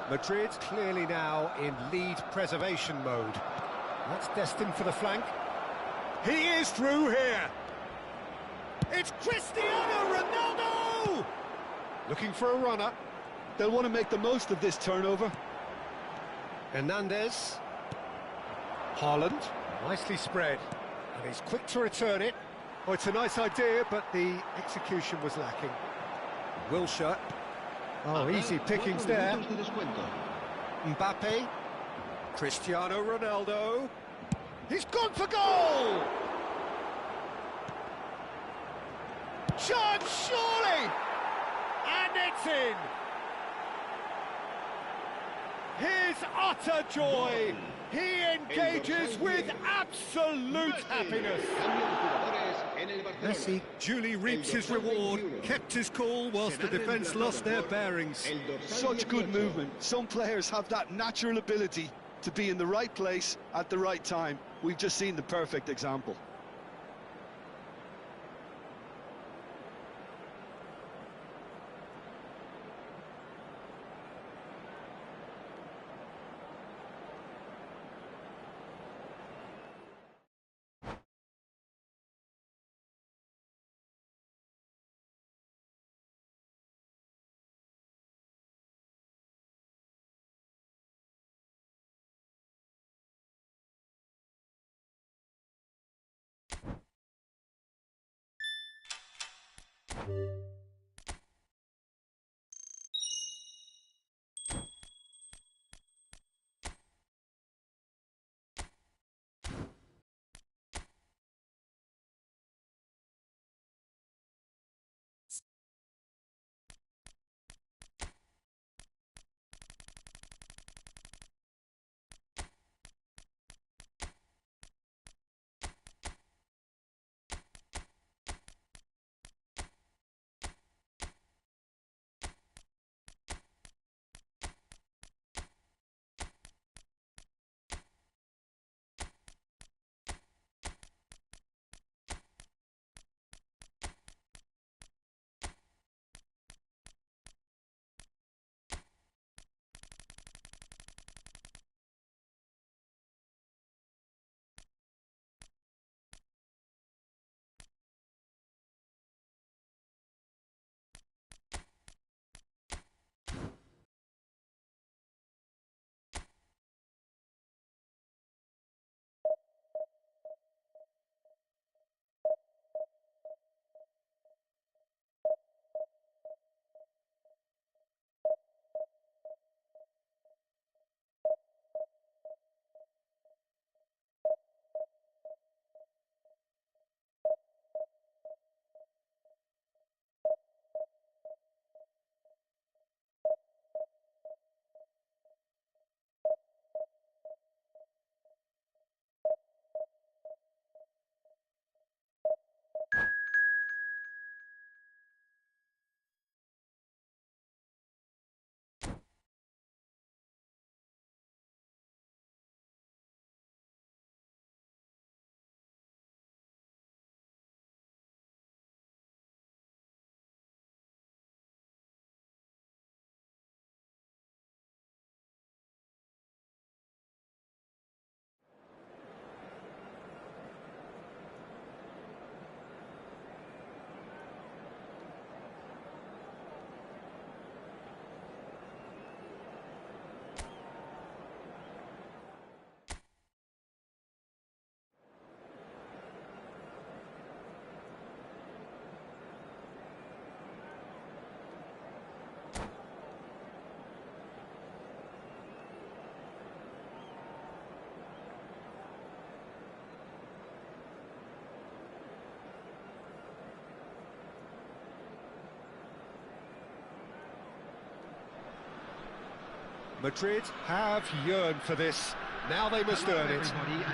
[SPEAKER 1] Madrid clearly now in lead preservation mode. That's destined for the flank. He is through here. It's Cristiano Ronaldo! Looking for a runner.
[SPEAKER 4] They'll want to make the most of this turnover.
[SPEAKER 1] Hernandez. Haaland. Nicely spread. And he's quick to return it. Oh, it's a nice idea, but the execution was lacking. Wilshere. Oh, easy pickings there. Mbappe. Cristiano Ronaldo. He's gone for goal! Chance, surely! And it's in! His utter joy! He engages with absolute happiness! Messi duly reaps his reward, kept his cool whilst the defence lost their bearings.
[SPEAKER 4] Such good movement. Some players have that natural ability to be in the right place at the right time. we've just seen the perfect example.
[SPEAKER 1] Madrid have yearned for this. Now they must earn it.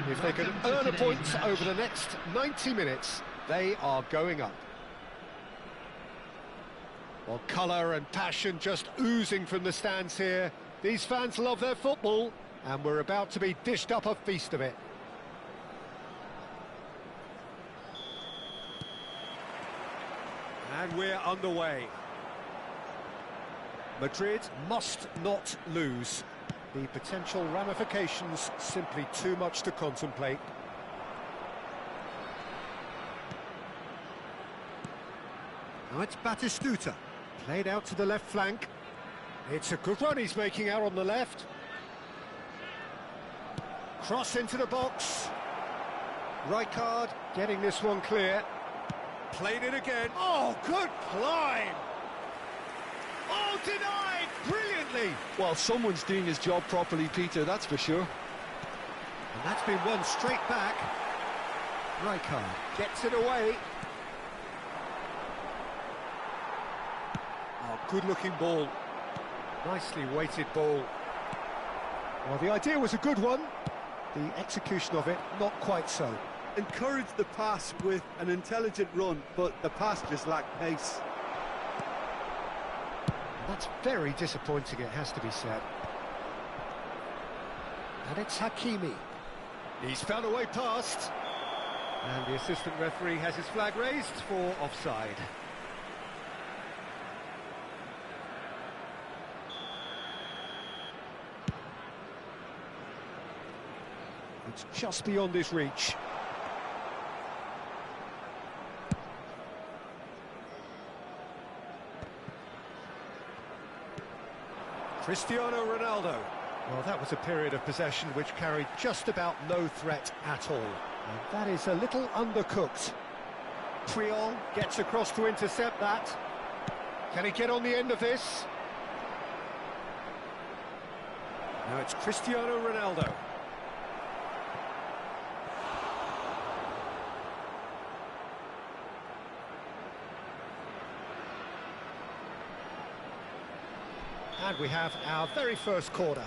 [SPEAKER 1] If they can earn a point over the next 90 minutes, they are going up. Well, colour and passion just oozing from the stands here. These fans love their football, and we're about to be dished up a feast of it. And we're underway. Madrid must not lose. The potential ramifications simply too much to contemplate. Now it's Batistuta, played out to the left flank. It's a good run he's making out on the left. Cross into the box. Rijkaard getting this one clear. Played it again. Oh, good climb! Oh, denied brilliantly!
[SPEAKER 2] Well, someone's doing his job properly, Peter, that's for sure.
[SPEAKER 1] And that's been won straight back. Rijkaard gets it away. Oh, good-looking ball. Nicely weighted ball. Well, the idea was a good one. The execution of it, not quite so.
[SPEAKER 4] Encouraged the pass with an intelligent run, but the pass just lacked pace.
[SPEAKER 1] That's very disappointing, it has to be said. And it's Hakimi. He's found a way past. And the assistant referee has his flag raised for offside. It's just beyond his reach. Cristiano Ronaldo. Well, that was a period of possession which carried just about no threat at all. And that is a little undercooked. Puyol gets across to intercept that. Can he get on the end of this? Now it's Cristiano Ronaldo. And we have our very first corner.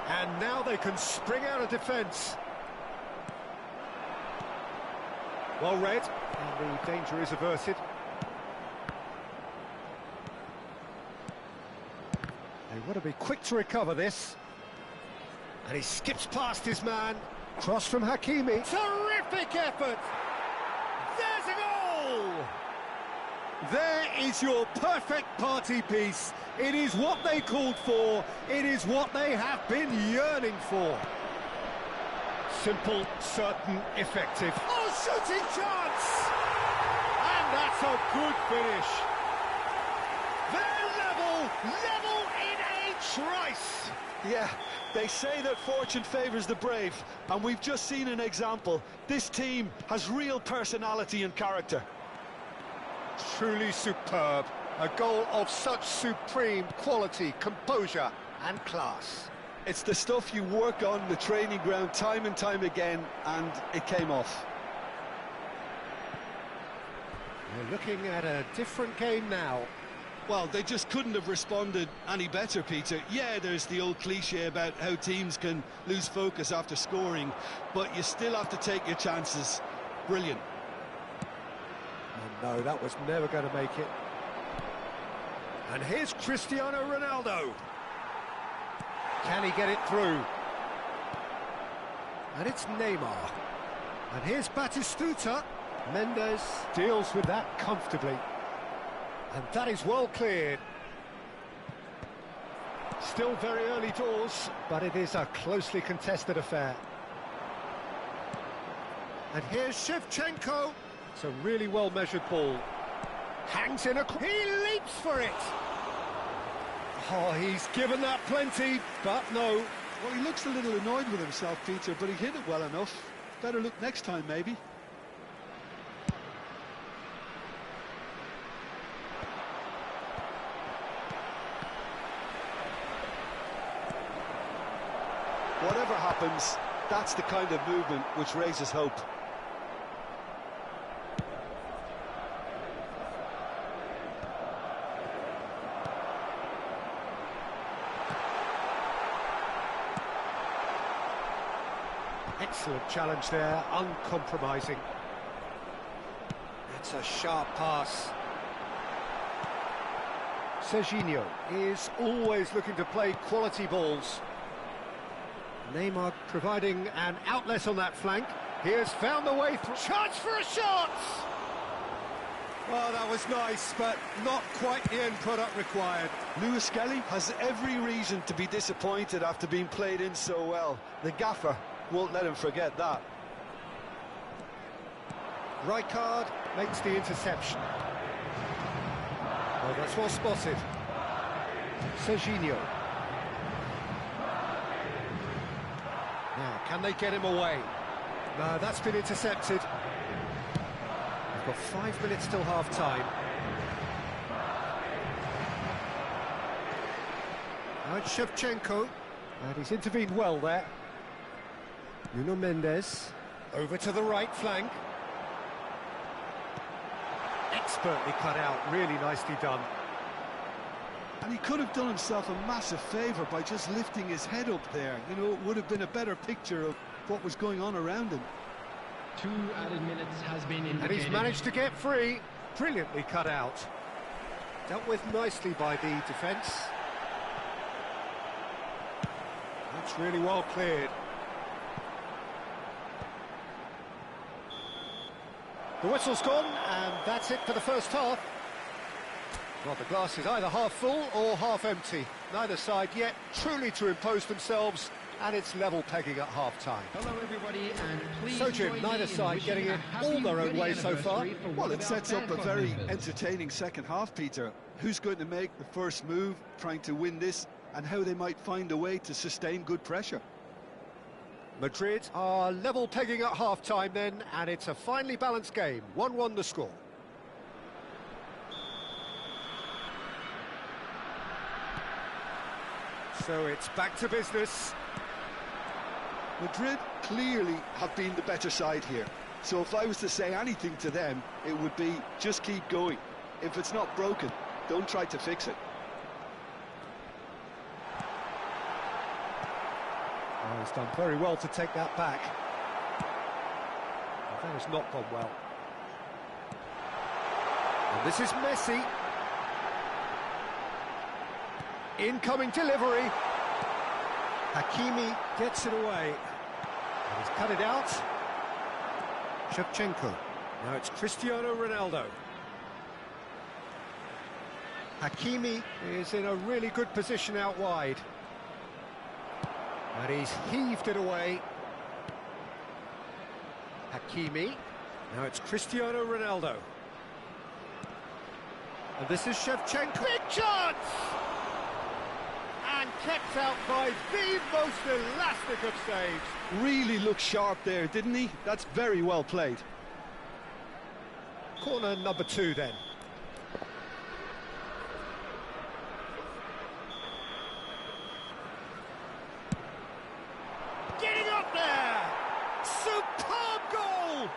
[SPEAKER 1] And now they can spring out of defence. Well read, and the danger is averted. They want to be quick to recover this. And he skips past his man. Cross from Hakimi. Terrific effort! There's a goal! There is your perfect party piece. It is what they called for. It is what they have been yearning for. Simple, certain, effective. Oh, shooting chance! And that's a good finish. They're level in a trice.
[SPEAKER 2] Yeah, they say that fortune favours the brave, and we've just seen an example. This team has real personality and character.
[SPEAKER 1] Truly superb. A goal of such supreme quality, composure and class.
[SPEAKER 2] It's the stuff you work on the training ground time and time again, and it came off.
[SPEAKER 1] We're looking at a different game now.
[SPEAKER 4] Well, they just couldn't have responded any better, Peter. Yeah, there's the old cliche about how teams can lose focus after scoring, but you still have to take your chances. Brilliant.
[SPEAKER 1] Oh no, that was never going to make it. And here's Cristiano Ronaldo. Can he get it through? And it's Neymar. And here's Batistuta. Mendes deals with that comfortably. And that is well cleared. Still very early doors, but it is a closely contested affair. And here's Shevchenko. It's a really well-measured ball. Hangs in a... He leaps for it! Oh, he's given that plenty, but no.
[SPEAKER 4] Well, he looks a little annoyed with himself, Peter, but he hit it well enough. Better look next time, maybe.
[SPEAKER 2] Whatever happens, that's the kind of movement which raises hope.
[SPEAKER 1] Excellent challenge there, uncompromising. That's a sharp pass. Serginho is always looking to play quality balls. Neymar providing an outlet on that flank. He has found the way through. Chance for a shot! Well, that was nice, but not quite the end product required.
[SPEAKER 2] Lewis Skelly has every reason to be disappointed after being played in so well. The gaffer won't let him forget that.
[SPEAKER 1] Rijkaard makes the interception. Oh, that's well spotted. Serginho. Now, can they get him away? No, that's been intercepted. We've got 5 minutes till half-time. Now it's Shevchenko, and he's intervened well there. Nuno Mendes, over to the right flank. Expertly cut out, really nicely done.
[SPEAKER 4] And he could have done himself a massive favour by just lifting his head up there. You know, it would have been a better picture of what was going on around him.
[SPEAKER 5] 2 added minutes has been indicated.
[SPEAKER 1] And he's managed to get free. Brilliantly cut out. Dealt with nicely by the defence. That's really well cleared. The whistle's gone, and that's it for the first half. Well, the glass is either half full or half empty. Neither side yet truly to impose themselves, and it's level pegging at half-time.
[SPEAKER 5] Hello, everybody, and please
[SPEAKER 1] So, Jim, neither side getting it all their own way so far.
[SPEAKER 4] Well, it sets up a very entertaining second half, Peter. Who's going to make the first move, trying to win this, and how they might find a way to sustain good pressure.
[SPEAKER 1] Madrid are level pegging at half-time then, and it's a finely balanced game. 1-1 the score. So it's back to business.
[SPEAKER 4] Madrid clearly have been the better side here. So if I was to say anything to them, it would be just keep going. If it's not broken, don't try to fix it.
[SPEAKER 1] Oh, he's done very well to take that back. That has not gone well. And this is Messi. Incoming delivery. Hakimi gets it away. And he's cut it out. Shevchenko. Now it's Cristiano Ronaldo. Hakimi is in a really good position out wide. And he's heaved it away. Hakimi. Now it's Cristiano Ronaldo. And this is Shevchenko. Big chance! And kept out by the most elastic of saves.
[SPEAKER 4] Really looked sharp there, didn't he? That's very well played.
[SPEAKER 1] Corner number 2 then. Getting up there! Superb goal!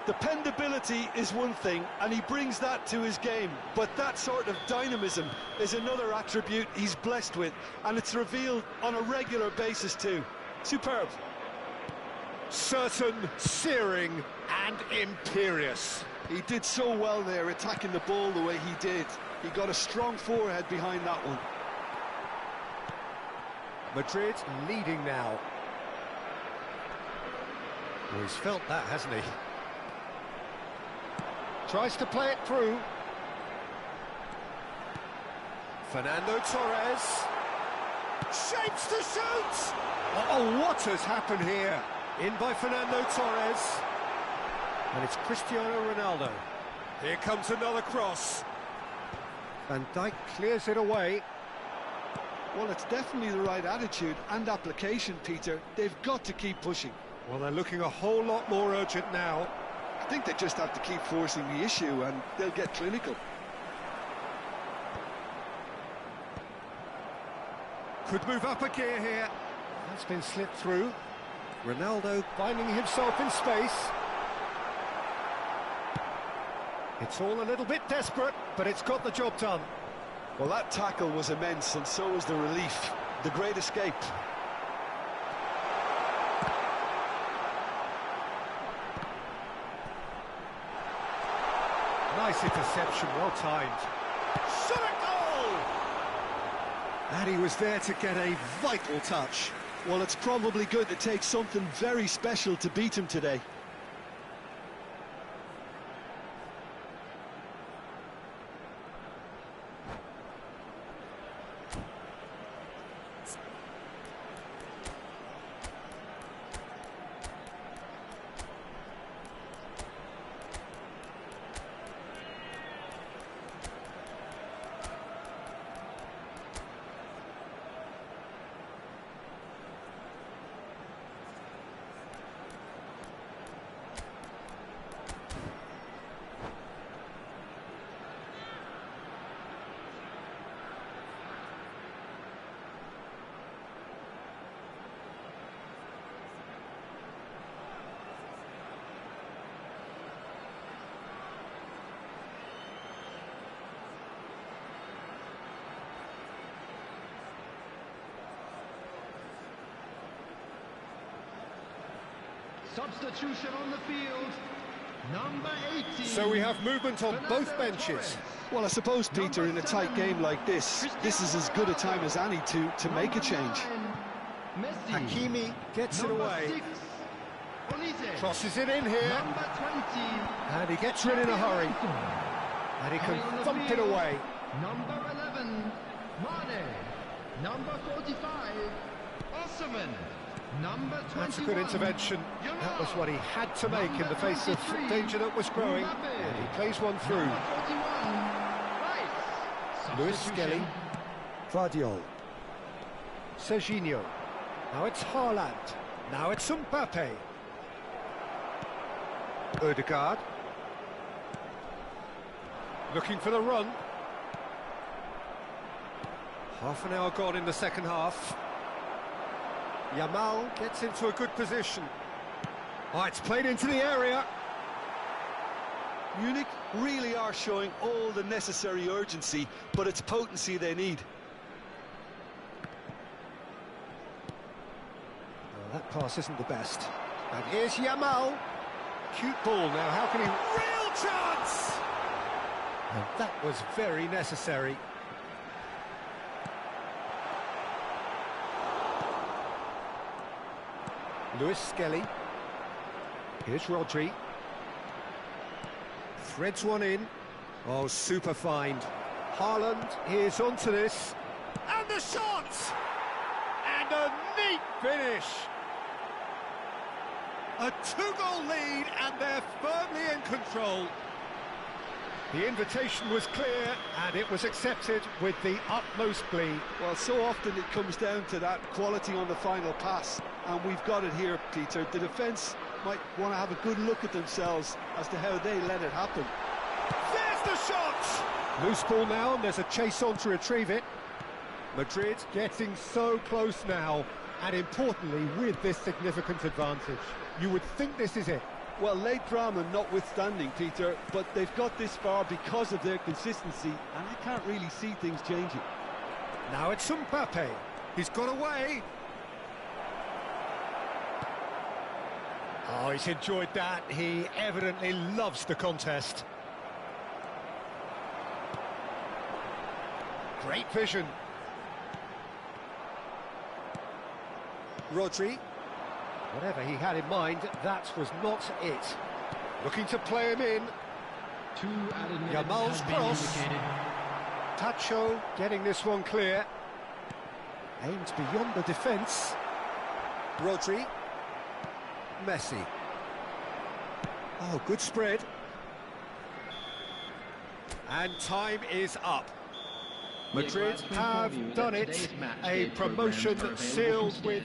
[SPEAKER 4] Dependability is one thing, and he brings that to his game, but that sort of dynamism is another attribute he's blessed with, and it's revealed on a regular basis too. Superb.
[SPEAKER 1] Certain, searing and imperious.
[SPEAKER 4] He did so well there, attacking the ball the way he did. He got a strong forehead behind that one.
[SPEAKER 1] Madrid leading now. Well, he's felt that, hasn't he? Tries to play it through. Fernando Torres. Shapes to shoot! Oh, what has happened here? In by Fernando Torres. And it's Cristiano Ronaldo. Here comes another cross. Van Dijk clears it away.
[SPEAKER 4] Well, it's definitely the right attitude and application, Peter. They've got to keep pushing.
[SPEAKER 1] Well, they're looking a whole lot more urgent now.
[SPEAKER 4] I think they just have to keep forcing the issue and they'll get clinical.
[SPEAKER 1] Could move up a gear here. That's been slipped through. Ronaldo finding himself in space. It's all a little bit desperate, but it's got the job done.
[SPEAKER 4] Well, that tackle was immense, and so was the relief. The great escape.
[SPEAKER 1] Nice interception, well timed. Shot a goal! And he was there to get a vital touch.
[SPEAKER 4] Well, it's probably going to take something very special to beat him today.
[SPEAKER 5] Substitution on the field. Number 18.
[SPEAKER 1] So we have movement on both benches.
[SPEAKER 4] Well, I suppose, Peter, in a tight game like this is as good a time as any to make a change.
[SPEAKER 1] Hakimi gets it away. Crosses it in here.
[SPEAKER 5] Number 20.
[SPEAKER 1] And he gets rid in a hurry. And he can thump it away.
[SPEAKER 5] Number 11. Mane. Number 45. Osman. Number 21.
[SPEAKER 1] That's a good intervention. That was what he had to make in the face of danger that was growing. And he plays one through.
[SPEAKER 5] Number 41. Right.
[SPEAKER 1] Lewis Skelly.
[SPEAKER 6] Vardiol.
[SPEAKER 1] Serginho. Now it's Haaland. Now it's Mbappe. Odegaard. Looking for the run. Half an hour gone in the second half. Yamal gets into a good position. Oh, it's played into the area.
[SPEAKER 2] Munich really are showing all the necessary urgency, but it's potency they need.
[SPEAKER 1] Well, that pass isn't the best. And here's Yamal. Cute ball now, how can he... Real chance! And that was very necessary. Lewis Skelly. Here's Rodri. Threads one in. Oh, super find. Haaland is onto this. And the shot! And a neat finish. A two-goal lead, and they're firmly in control. The invitation was clear, and it was accepted with the utmost glee.
[SPEAKER 4] Well, so often it comes down to that quality on the final pass, and we've got it here, Peter. The defence might want to have a good look at themselves as to how they let it happen.
[SPEAKER 1] There's the shot! Loose ball now, and there's a chase on to retrieve it. Madrid getting so close now, and importantly, with this significant advantage. You would think this is it.
[SPEAKER 4] Well, late drama notwithstanding, Peter, but they've got this far because of their consistency, and I can't really see things changing.
[SPEAKER 1] Now it's Mbappe. He's got away. Oh, he's enjoyed that. He evidently loves the contest. Great vision. Rodri. Whatever he had in mind, that was not it. Looking to play him in. Yamal's cross. Tacho getting this one clear. Aimed beyond the defence. Rodri. Messi. Oh, good spread. And time is up. Madrid have done it. A promotion sealed with...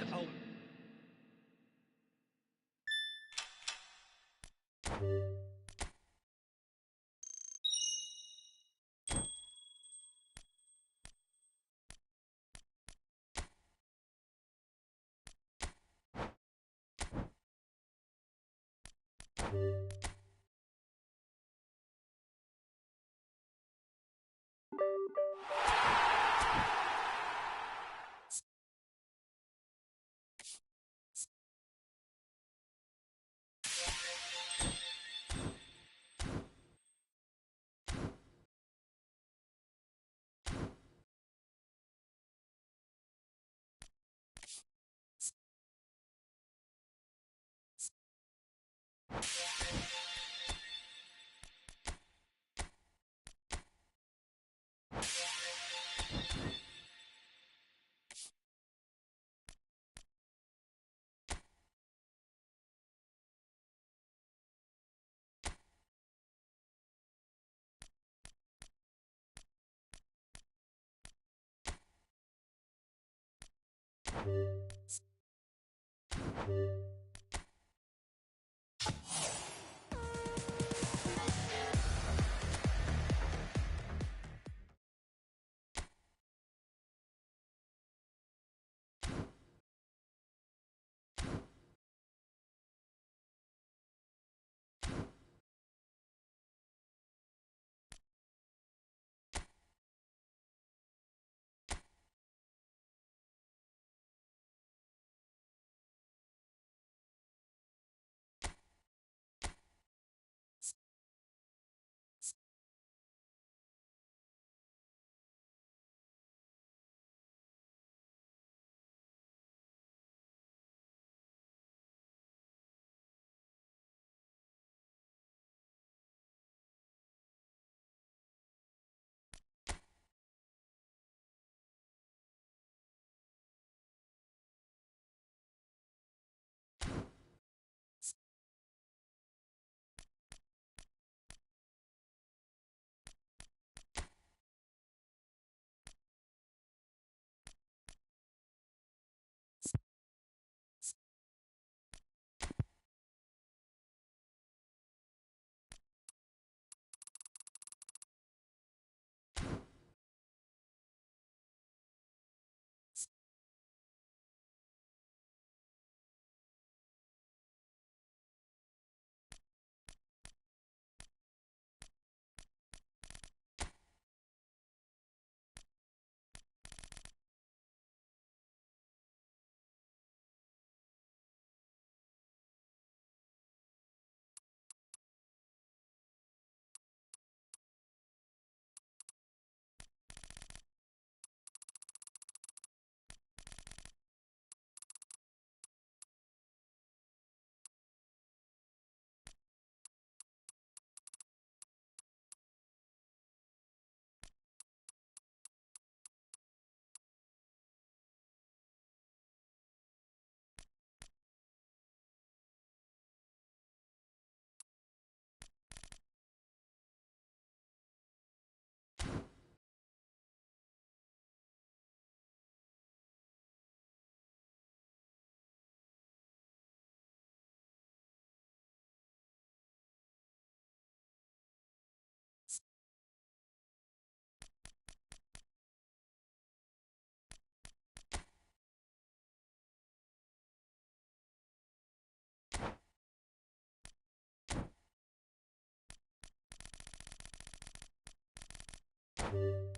[SPEAKER 7] you